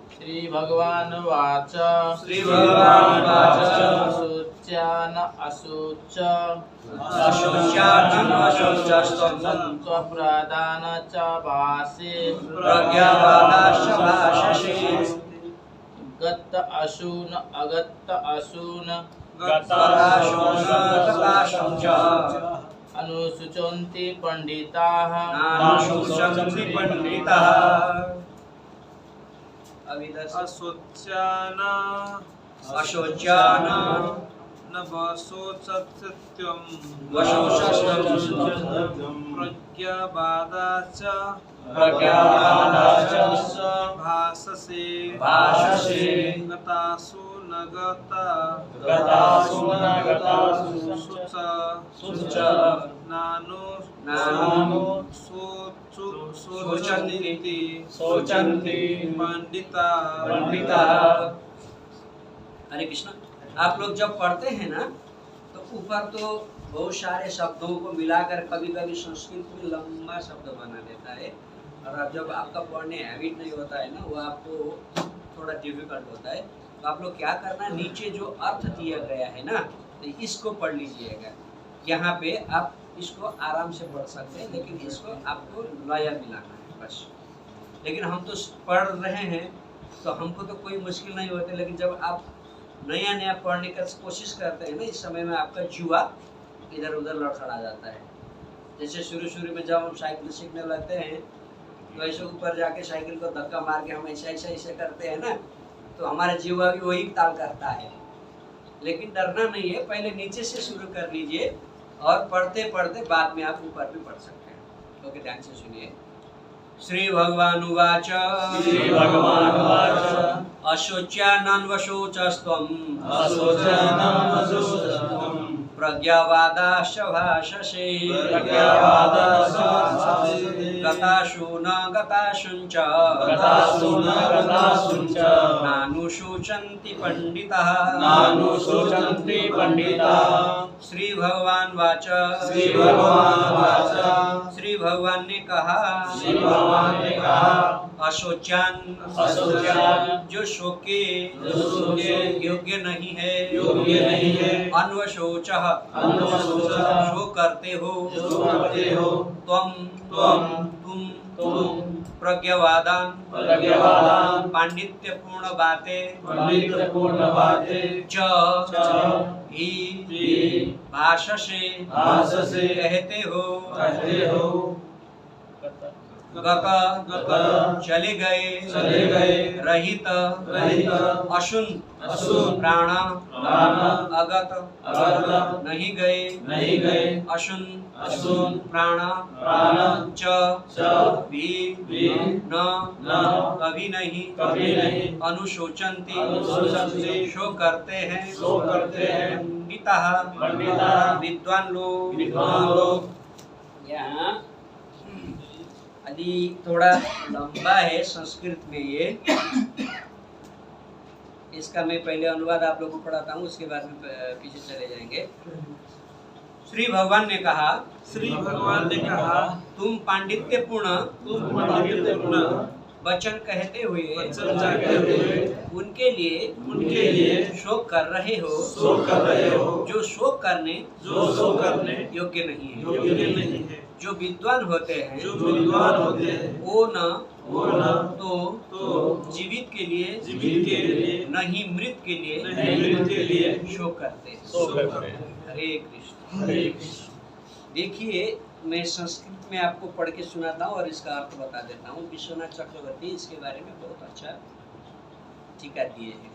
श्री भगवान वाच श्री भगवान वाच अशोच्यान अशोच अशोच्यान अशोचस्त्वं स्वप्रदान च भाषे प्रज्ञावादाश्च भाषसे गत अशून अगत अशून गताशून गताशुञ्च अनुशुचन्ति पंडिताः नानुशुचन्ति पंडिताः। अभी अशोच्यान अशोच्यान न वशोचत्यं वशोचत्यं प्रज्ञावादाश्च प्रज्ञावादाश्च भाससे भाससे गतासु न गता गतासु न गतासु शुच शुच नानु नानु शोचन्ति शोचन्ति पंडिता पंडिता। हरे कृष्ण। आप लोग जब पढ़ते हैं ना तो ऊपर तो बहुत सारे शब्दों को मिलाकर कभी कभी संस्कृत में लंबा शब्द बना देता है, और अब जब आपका पढ़ने हैबिट नहीं होता है ना, वो आपको थोड़ा डिफिकल्ट होता है। तो आप लोग क्या करना, नीचे जो अर्थ दिया गया है ना, तो इसको पढ़ लीजिएगा। यहाँ पे आप इसको आराम से पढ़ सकते हैं, लेकिन इसको आपको लय मिलाना है बस। लेकिन हम तो पढ़ रहे हैं तो हमको तो कोई मुश्किल नहीं होती, लेकिन जब आप नया नया पढ़ने का कोशिश करते हैं ना, इस समय में आपका जुआ इधर उधर लड़खड़ा जाता है। जैसे शुरू में जब हम साइकिल सीखने लगते हैं तो ऐसे ऊपर जाके साइकिल को धक्का मार के हम ऐसे करते हैं ना, तो हमारा जुआ भी वही ताल करता है। लेकिन डरना नहीं है, पहले नीचे से शुरू कर लीजिए और पढ़ते पढ़ते बाद में आप ऊपर भी पढ़ सकते हैं। ओके, ध्यान से सुनिए। श्री भगवान उवाच अशोच्यानन्वशोचस्त्वम् प्रज्ञावादाश्च भाषसे गतासु न गतासुञ्च नानुशोचन्ति पंडिताः श्री भगवान वाच श्री भगवान ने कहा अशोच्यान जो शोक के योग्य नहीं है अन्वशोच शोक करते हो तुम प्रज्ञावादान पांडित्यपूर्ण बातें भाषसे कहते हो चले गए रहित अशुन प्राण अगत नहीं गए अशुन प्राण च भी न कभी नहीं अनुशोचन्ति शोक करते हैं पंडिताः विद्वान लोग। यहाँ अभी थोड़ा लंबा है संस्कृत में ये, इसका मैं पहले अनुवाद आप लोगों को पढ़ाता हूँ, उसके बाद में पीछे चले जाएंगे। श्री भगवान ने कहा तुम पांडित्यपूर्ण वचन कहते हुए उनके लिए शोक कर रहे हो जो शोक करने योग्य नहीं है। जो विद्वान होते हैं वो न तो जीवित के लिए नहीं मृत के लिए शोक करते हैं। हरे कृष्ण। देखिए, मैं संस्कृत में आपको पढ़ के सुनाता हूँ और इसका अर्थ बता देता हूँ। विश्वनाथ चक्रवर्ती इसके बारे में बहुत अच्छा टीका दिए हैं।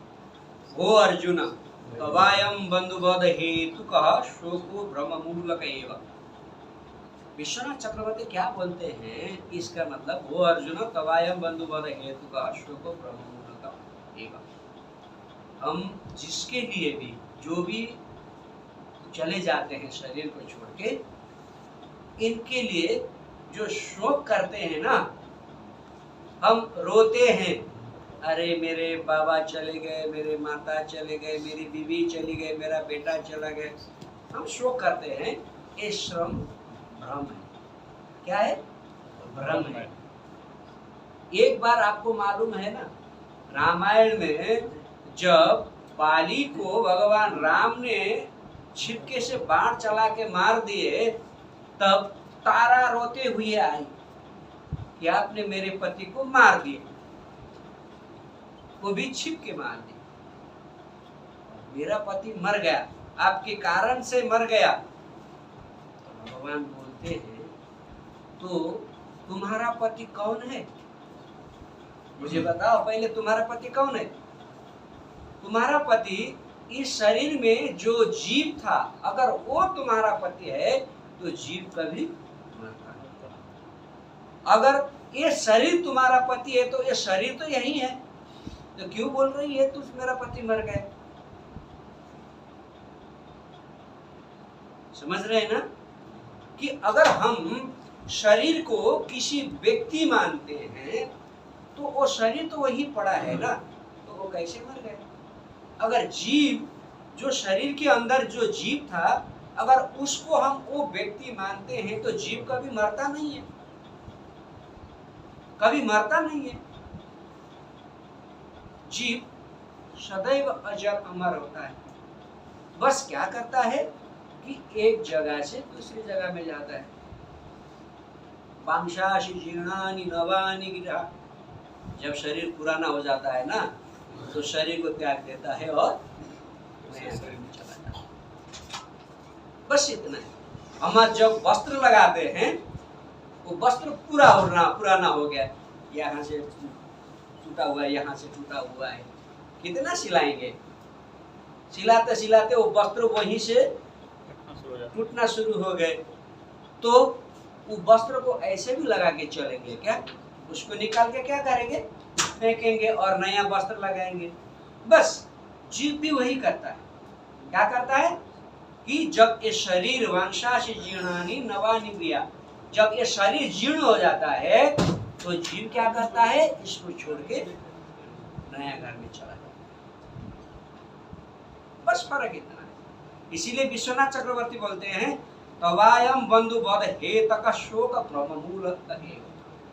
वो अर्जुन तवायम बंधुबोध हेतु कहा शोको भ्रममूलक एव। विश्वनाथ चक्रवर्ती क्या बोलते हैं, इसका मतलब वो अर्जुन तवायम बंधुबोध हेतु कहा शोको भ्रममूलक एव। हम जिसके लिए भी जो भी चले जाते हैं शरीर को छोड़ के, इनके लिए जो शोक करते हैं ना, हम रोते हैं, अरे मेरे बाबा चले गए, मेरे माता चले गए, मेरी बीवी चली गई, मेरा बेटा चला गया, हम शोक करते हैं। ये श्रम भ्रम है। क्या है? भ्रम है। एक बार आपको मालूम है ना, रामायण में जब बाली को भगवान राम ने छिपके से बाण चला के मार दिए, तब तारा रोते हुए आई कि आपने मेरे पति को मार दिया, वो भी छिप के मार दिया। मेरा पति मर गया, आपके कारण से मर गया। तो भगवान बोलते हैं तो तुम्हारा पति कौन है? मुझे बताओ पहले, तुम्हारा पति कौन है? तुम्हारा पति इस शरीर में जो जीव था, अगर वो तुम्हारा पति है तो जीव कभी मरता नहीं। अगर ये शरीर तुम्हारा पति है तो ये शरीर तो यही है, तो क्यों बोल रही है तुम मेरा पति मर गए? समझ रहे हैं ना कि अगर हम शरीर को किसी व्यक्ति मानते हैं तो वो शरीर तो वही पड़ा है ना, तो वो कैसे मर गए? अगर जीव, जो शरीर के अंदर जो जीव था, अगर उसको हम वो व्यक्ति मानते हैं तो जीव कभी मरता नहीं है, कभी मरता नहीं है। जीव सदैव अजर अमर होता है, बस क्या करता है कि एक जगह से दूसरी जगह में जाता है। वांशांसि जीर्णानि नवानि गिरा, जब शरीर पुराना हो जाता है ना तो शरीर को त्याग देता है और नया शरीर में चला जाता है। बस इतना है। हम जब वस्त्र लगाते हैं, वो वस्त्र पुराना हो गया, यहाँ से टूटा हुआ है, यहाँ से टूटा हुआ है, कितना सिलाएंगे? सिलाते सिलाते वो वस्त्र वहीं से टूटना शुरू हो गए, तो वो वस्त्र को ऐसे भी लगा के चलेंगे क्या? उसको निकाल के क्या करेंगे? फेंकेंगे और नया वस्त्र लगाएंगे। बस जीव भी वही करता है। क्या करता है कि जब ये शरीर वांशांसि जीर्णानि नवानि गिरा, जब ये शरीर जीर्ण हो जाता है तो जीव क्या करता है? इसको छोड़ के नया घर में चला जाता है। बस फर्क इतना है। इसीलिए विश्वनाथ चक्रवर्ती बोलते हैं तवायम बंधु बध हेतक शोक प्रमूल कहे,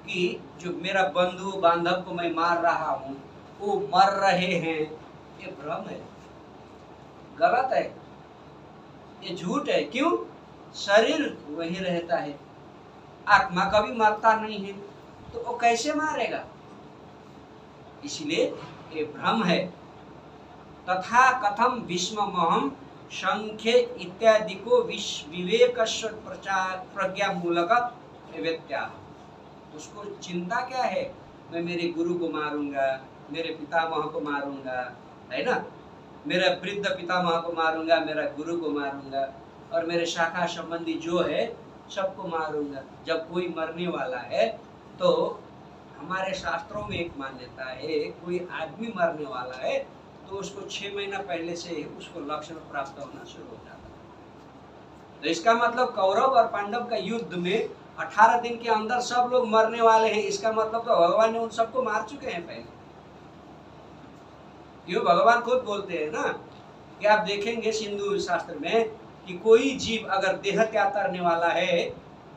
कि जो मेरा बंधु बांधव को मैं मार रहा हूँ वो मर रहे हैं, ये भ्रम है, गलत है, ये झूठ है। क्यों? शरीर वही रहता है, आत्मा कभी मरता नहीं है, तो वो कैसे मारेगा? इसलिए ये भ्रम है। तथा कथम विस्ममहम संख्य इत्यादि को विवेक प्रज्ञा मूलक व्यत्या, उसको चिंता क्या है? मैं मेरे गुरु को मारूंगा, मेरे पितामह को मारूंगा, है ना, मेरा वृद्ध पितामह को मारूंगा, मेरा गुरु को मारूंगा और मेरे शाखा संबंधी जो है सबको मारूंगा। जब कोई मरने वाला है तो हमारे शास्त्रों में एक मान्यता है, कोई आदमी मरने वाला है तो उसको 6 महीना पहले से उसको लक्षण प्राप्त होना शुरू हो जाता है। तो इसका मतलब कौरव और पांडव का युद्ध में 18 दिन के अंदर सब लोग मरने वाले हैं, इसका मतलब तो भगवान ने उन सबको मार चुके हैं पहले। क्यों? भगवान खुद बोलते हैं ना कि आप देखेंगे सिंधु शास्त्र में कि कोई जीव अगर देह त्याग करने वाला है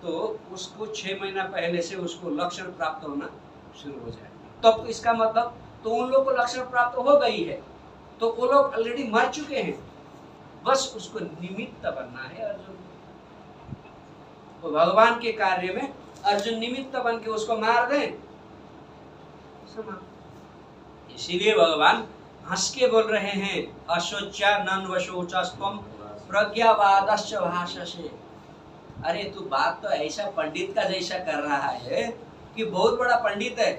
तो उसको 6 महीना पहले से उसको लक्षण प्राप्त होना शुरू हो जाएगा। तब तो इसका मतलब तो उन लोग को लक्षण प्राप्त हो गई है, तो वो लोग ऑलरेडी मर चुके हैं, बस उसको निमित्त बनना है अर्जुन। तो भगवान के कार्य में अर्जुन निमित्त बन के उसको मार दें, इसीलिए भगवान हंस के बोल रहे हैं अशोच्या नन्वशोचस्त्वं प्रज्ञावादश्च भाषसे। अरे तू बात तो ऐसा पंडित का जैसा कर रहा है कि बहुत बड़ा पंडित है,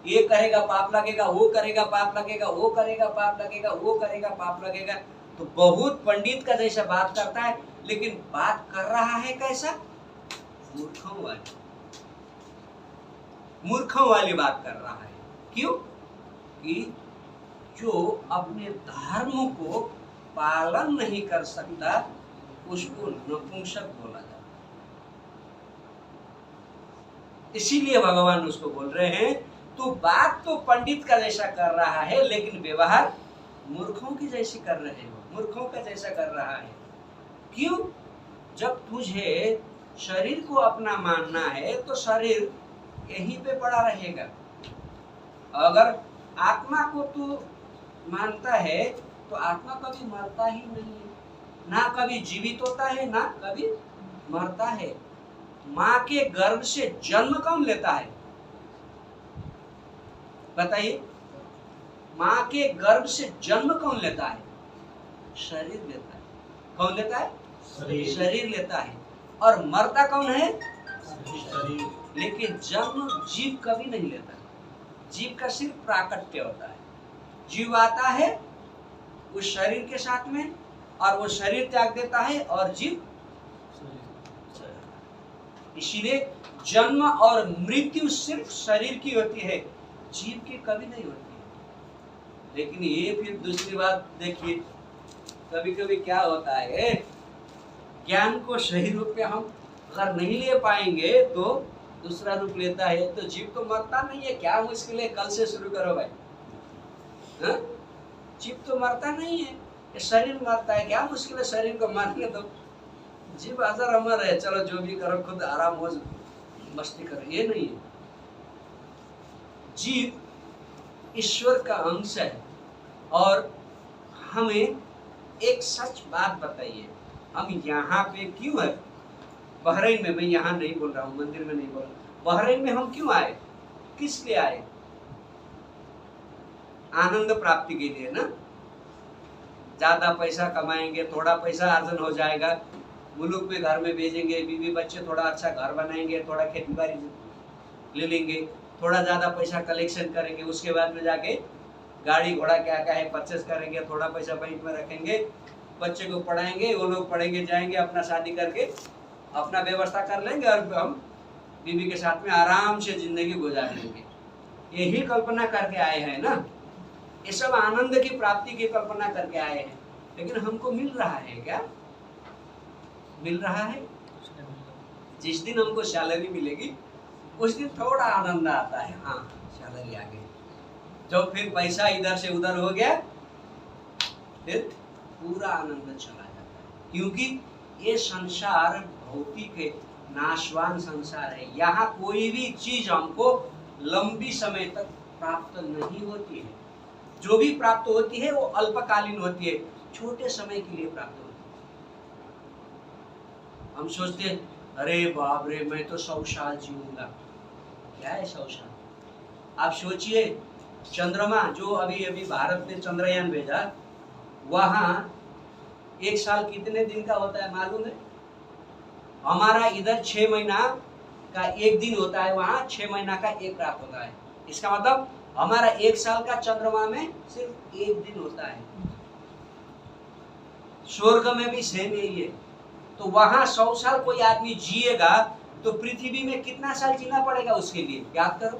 ये करेगा पाप लगेगा, वो करेगा पाप लगेगा, वो करेगा पाप लगेगा, वो करेगा पाप लगेगा, तो बहुत पंडित का जैसा बात करता है, लेकिन बात कर रहा है कैसा? मूर्खों वाली बात कर रहा है। क्यों? कि जो अपने धर्म को पालन नहीं कर सकता उसको नपुंसक बोला जाता है। इसीलिए भगवान उसको बोल रहे हैं तो बात तो पंडित का जैसा कर रहा है लेकिन व्यवहार मूर्खों की जैसी कर रहे हो, मूर्खों का जैसा कर रहा है। क्यों? जब तुझे शरीर को अपना मानना है तो शरीर यहीं पे पड़ा रहेगा। अगर आत्मा को तू मानता है तो आत्मा कभी मरता ही नहीं है, ना कभी जीवित होता है ना कभी मरता है। माँ के गर्भ से जन्म कौन लेता है? बताइए, माँ के गर्भ से जन्म कौन लेता है? शरीर लेता है। कौन लेता है? शरीर लेता है। और मरता कौन है? शरीर। लेकिन जन्म जीव कभी नहीं लेता। जीव का सिर्फ प्राकट्य होता है। जीव आता है उस शरीर के साथ में और वो शरीर त्याग देता है और जीव। इसीलिए जन्म और मृत्यु सिर्फ शरीर की होती है, जीव की कभी नहीं होती है। लेकिन ये फिर दूसरी बात देखिए, कभी कभी क्या होता है, ज्ञान को सही रूप में हम अगर नहीं ले पाएंगे तो दूसरा रूप लेता है। तो जीव तो मरता नहीं है, क्या मुश्किल है? कल से शुरू करो भाई। हाँ? जीव तो मरता नहीं है, ये शरीर मरता है, क्या मुश्किल है शरीर को मारने दो। जीव अजर अमर है, चलो जो भी करो खुद आराम हो मस्ती करो, ये नहीं है। जीव ईश्वर का अंश है। और हमें एक सच बात बताइए, हम यहाँ पे क्यों है? बहरीन में, मैं यहाँ नहीं बोल रहा हूँ, मंदिर में नहीं बोल रहा हूँ, बहरीन में हम क्यों आए? किस लिए आए? आनंद प्राप्ति के लिए ना। ज्यादा पैसा कमाएंगे, थोड़ा पैसा अर्जन हो जाएगा, मुल्क में घर में भेजेंगे, बीवी बच्चे थोड़ा अच्छा घर बनाएंगे, थोड़ा खेती बाड़ी ले लेंगे, थोड़ा ज्यादा पैसा कलेक्शन करेंगे, उसके बाद में जाके गाड़ी घोड़ा क्या क्या है परचेस करेंगे, थोड़ा पैसा बैंक में रखेंगे, बच्चे को पढ़ाएंगे, वो लोग पढ़ेंगे जाएंगे, अपना शादी करके अपना व्यवस्था कर लेंगे और हम बीवी के साथ में आराम से जिंदगी गुजार लेंगे। यही कल्पना करके आए हैं ना, ये सब आनंद की प्राप्ति की कल्पना करके आए हैं। लेकिन हमको मिल रहा है क्या? मिल रहा है? जिस दिन हमको सैलरी मिलेगी उस दिन थोड़ा आनंद आता है, हाँ सैलरी आ गई। जो फिर पैसा इधर से उधर हो गया फिर पूरा आनंद चला जाता है। क्योंकि ये संसार भौतिक है, नाशवान संसार है। यहाँ कोई भी चीज हमको लंबी समय तक प्राप्त नहीं होती है। जो भी प्राप्त होती है वो अल्पकालीन होती है, छोटे समय के लिए प्राप्त होती है। हम सोचते हैं अरे बाप रे मैं तो 100 साल जीऊंगा। क्या है 100 साल? आप सोचिए, चंद्रमा जो अभी अभी भारत ने चंद्रयान भेजा, वहां 1 साल कितने दिन का होता है मालूम है? हमारा इधर 6 महीना का 1 दिन होता है, वहां 6 महीना का 1 रात होता है। इसका मतलब हमारा 1 साल का चंद्रमा में सिर्फ 1 दिन होता है। स्वर्ग में भी सेम यही है। तो वहां 100 साल कोई आदमी जिएगा तो पृथ्वी में कितना साल जीना पड़ेगा उसके लिए? याद करो।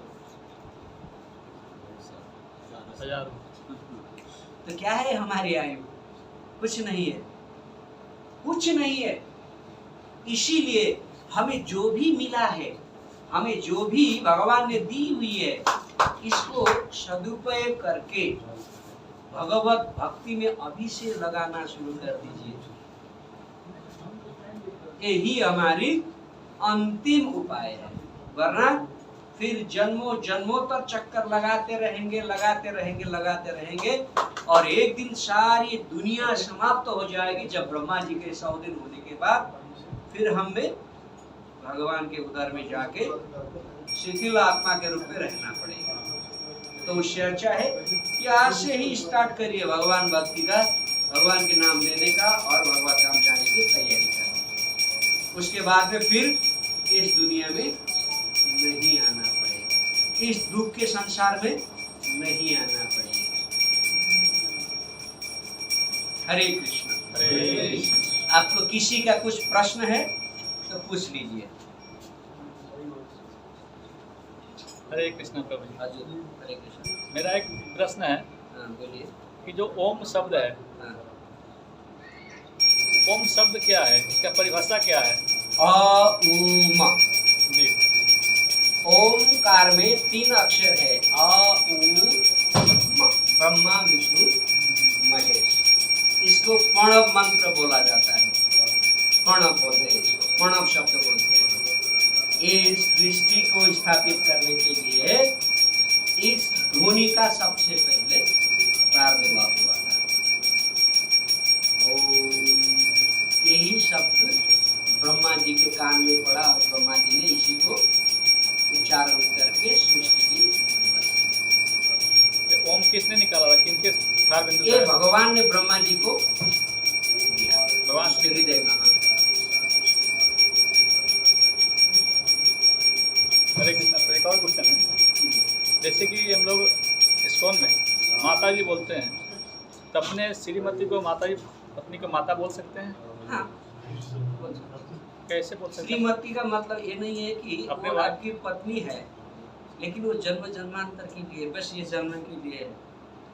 तो क्या है हमारी आयु? कुछ नहीं है, कुछ नहीं है। इसीलिए हमें जो भी मिला है, हमें जो भी भगवान ने दी हुई है, इसको सदुपयोग करके भगवत भक्ति में अभी से लगाना शुरू कर दीजिए। यही हमारी अंतिम उपाय है, वरना फिर जन्मों जन्मों तक चक्कर लगाते रहेंगे, लगाते रहेंगे, लगाते रहेंगे, और एक दिन सारी दुनिया समाप्त हो जाएगी। जब ब्रह्मा जी के 100 दिन होने के बाद फिर हमें भगवान के उदर में जाके शिथिल आत्मा के रूप में रहना पड़ेगा। तो उससे अच्छा है कि आज से ही स्टार्ट करिए भगवान भक्ति का, भगवान के नाम लेने का और भगवत धाम जाने की तैयारी करना। उसके बाद में फिर इस दुनिया में नहीं आना पड़ेगा, इस दुख के संसार में नहीं आना पड़ेगा। हरे कृष्ण। हरे कृष्ण। आपको किसी का कुछ प्रश्न है तो पूछ लीजिए। हरे कृष्ण प्रभु जी। हरे कृष्ण। मेरा एक प्रश्न है हाँ बोलिए। कि जो ओम शब्द है, हाँ। ओम शब्द क्या है, इसका परिभाषा क्या है? अ-उ-म। जी। ओमकार में 3 अक्षर है, अ-उ-म। ब्रह्मा विष्णु महेश। इसको प्रणव मंत्र बोला जाता है, प्रणव बोलते हैं इसको, प्रणव शब्द बोलते हैं। इस सृष्टि को स्थापित करने के लिए इस ध्वनि का सबसे पहले प्रादुर्भाव हुआ था। ओम, यही शब्द ब्रह्मा जी के कान में पड़ा और ब्रह्मा जी ने इसी को उच्चारण करके सृष्टि की। तो ओम किसने निकाला था, किनके सार बिंदु ये से? भगवान ने ब्रह्मा जी को दिया, भगवान उसके हृदय में। माता जी बोलते हैं, तो अपने श्रीमती को माता जी, पत्नी को माता बोल सकते हैं? हाँ, बोल सकते हैं। कैसे बोल सकते हैं? श्रीमती का मतलब ये नहीं है कि अपने वो वाइफ- आपकी पत्नी है, लेकिन वो जन्म जन्मांतर के लिए, बस ये जन्म के लिए है।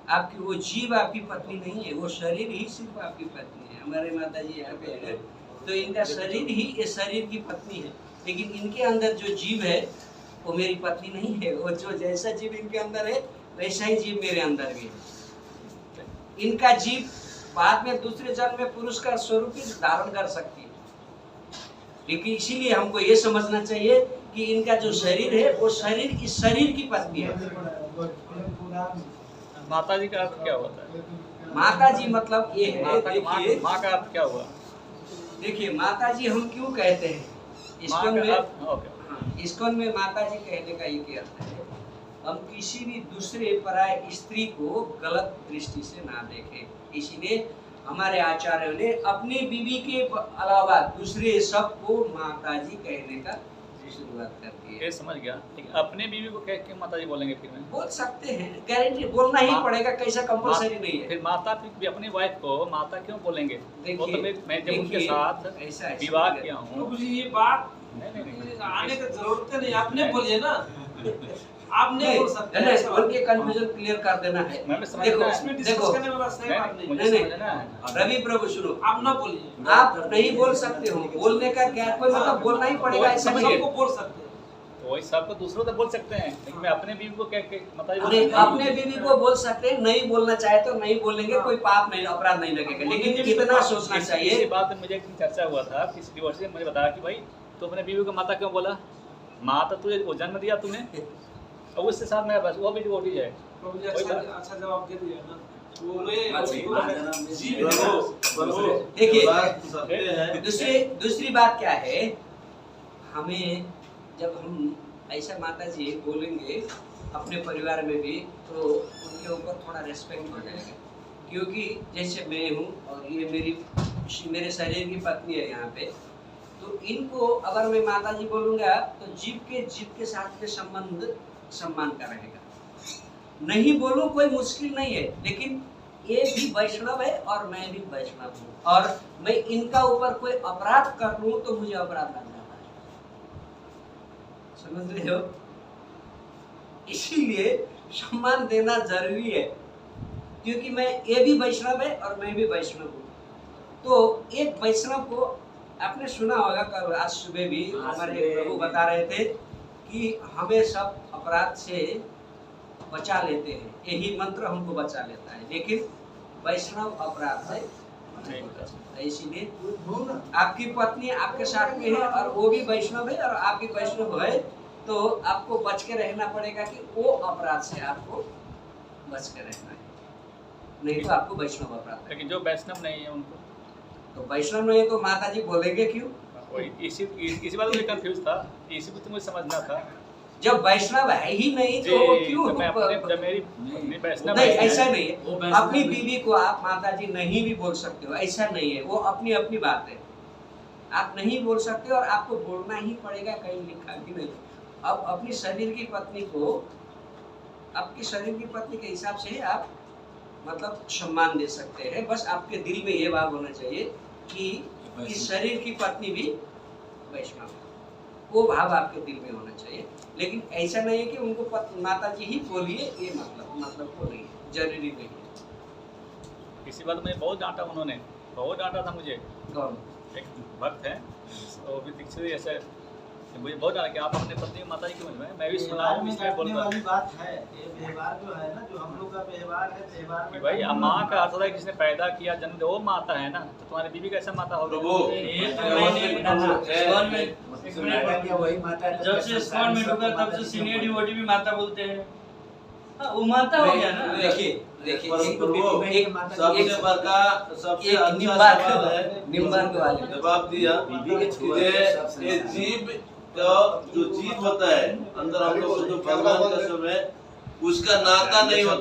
आपकी वो जीव आपकी पत्नी नहीं है, वो शरीर ही सिर्फ आपकी पत्नी है। हमारे माता जी यहाँ पे है, तो इनका शरीर ही ये शरीर की पत्नी है, लेकिन इनके अंदर जो जीव है वो मेरी पत्नी नहीं है। वो जो जैसा जीव इनके अंदर है वैसा ही जीव मेरे अंदर भी है। इनका जीव बाद में दूसरे जन्म में पुरुष का स्वरूप ही धारण कर सकती है, लेकिन इसीलिए हमको ये समझना चाहिए कि इनका जो शरीर है वो शरीर इस शरीर की पत्नी है। माता जी का अर्थ क्या होता है? माता जी मतलब ये है, देखिए माँ का अर्थ क्या हुआ? देखिए माता जी हम क्यों कहते हैं माँ इस्कॉन का में? अर्थ, ओके। हाँ, इस्कॉन में माता जी कहने का ये अर्थ है, हम किसी भी दूसरे पराय स्त्री को गलत दृष्टि से ना देखें। इसीलिए हमारे आचार्यों ने अपनी बीवी के अलावा दूसरे सबको माता जी कहने का शुरुआत कर दी है। ये समझ गया, लेकिन अपने बीवी को कह के माता जी बोलेंगे फिर में? बोल सकते हैं, गारंटी बोलना ही माँ- पड़ेगा, कैसा कंपलसरी नहीं है। फिर माता भी अपनी वाइफ को माता क्यों बोलेंगे? वो तो मैं जब उनके देखिए, साथ ऐसा है, विवाह समझ किया गए। हूँ। तो ये बात नहीं। आने की जरूरत नहीं, आपने बोलिए ना, आपने बोल सकते हैं। नहीं, उनके कंफ्यूजन क्लियर कर देना है। मैं भी समझ देखो रहा इसमें डिस्कस देखो करने वाला सही बात नहीं। मुझे नहीं, समझना है। रवि प्रभु सुनो, आप ना बोलिए, आप नहीं बोल सकते हो, बोलने का क्या कोई मतलब बोलना ही पड़ेगा, ऐसा नहीं है। सबको बोल सकते हैं। तो वही सबको दूसरों तो बोल सकते हैं, लेकिन मैं अपने बीवी को कह के माता जी बोल नहीं, सकता हूँ। अपने बीवी को बोल सकते हैं, नहीं बोलना चाहे तो नहीं बोलेंगे, कोई पाप नहीं, अपराध नहीं लगेगा, लेकिन कितना सोचना इसी चाहिए। बात में मुझे एक दिन चर्चा हुआ था, किसी डिवोर्स ने मुझे बताया कि भाई तो अपने बीवी को माता क्यों बोला? माँ तो तुझे वो जन्म दिया तुम्हें, और उसके साथ मैं बस वो भी डिवोटी है। प्रभु जी वही अच्छा जवाब दे दिया ना। वो मैं देखिए दूसरी बात क्या है, हमें जब हम ऐसा माता जी बोलेंगे अपने परिवार में भी, तो उनके ऊपर थोड़ा रेस्पेक्ट हो जाएगा, क्योंकि जैसे मैं हूँ और ये मेरे शरीर की पत्नी है यहाँ पे, तो इनको अगर मैं माता जी बोलूँगा तो जीव के साथ के संबंध सम्मान का रहेगा। नहीं बोलूँ कोई मुश्किल नहीं है, लेकिन ये भी वैष्णव है और मैं भी वैष्णव हूँ, और मैं इनका ऊपर कोई अपराध कर लूँ तो मुझे अपराध लग जाता है, समझ रहे हो? इसीलिए सम्मान देना जरूरी है, क्योंकि मैं ये भी वैष्णव है और मैं भी वैष्णव हूँ। तो एक वैष्णव को आपने सुना होगा, कल आज सुबह भी हमारे प्रभु बता रहे थे कि हमें सब अपराध से बचा लेते हैं, यही मंत्र हमको बचा लेता है, लेकिन वैष्णव अपराध से नहीं बचा। इसीलिए आपकी पत्नी आपके साथ में है और वो भी वैष्णव है और आप भी वैष्णव है, तो आपको बच के रहना पड़ेगा कि वो अपराध से आपको बच के रहना है, नहीं तो आपको वैष्णव अपराध। लेकिन जो वैष्णव नहीं है उनको तो वैष्णव नहीं तो माता जी बोलेंगे क्यों? वही इसी बात में कंफ्यूज था, इसी को तो मुझे समझना था। जब वैष्णव है ही नहीं जी, तो वो क्यों? तो मैं जब मेरी पत्नी वैष्णव नहीं, है, ऐसा नहीं है। अपनी बीवी को आप माता जी नहीं भी बोल सकते हो, ऐसा नहीं है, वो अपनी अपनी बात है। आप नहीं बोल सकते और आपको बोलना ही पड़ेगा, कहीं लिखा भी नहीं। अब अपनी शरीर की पत्नी को आपकी शरीर की पत्नी के हिसाब से आप मतलब सम्मान दे सकते हैं, बस आपके दिल में ये भाव होना चाहिए कि इस शरीर की पत्नी भी वैष्णव है, वो भाव आपके दिल में होना चाहिए। लेकिन ऐसा नहीं है कि उनको माता जी ही बोलिए, ये मतलब वो नहीं है, जरूरी नहीं है। इसी बात में बहुत डांटा उन्होंने, बहुत डांटा था मुझे। कौन? एक भक्त है वो भी दीक्षित ऐसे मुझे बहुत डांटा कि आप अपने पत्नी को माता जी क्यों बोलते हैं? मैं भी सुना हूँ, इसलिए बोलता वाली बात है, ये व्यवहार जो है ना, जो हम लोग का व्यवहार है, व्यवहार में भाई अब माँ का अर्थ होता है जिसने पैदा किया जन्म दिया, वो माता है ना, तो तुम्हारी बीवी कैसा माता होगी? जब से इस्कॉन में ढुका तब से सीनियर डिवोटी भी माता बोलते हैं। हाँ, वो माता हो गया ना। देखिए सबसे बड़का सबसे एक अच्छा सवाल है, निम्बार्क वाले जवाब दिया कि ये जीव का जो जीव होता है अंदर हम लोग को, जो भगवान का समय उसका नाता नहीं होता।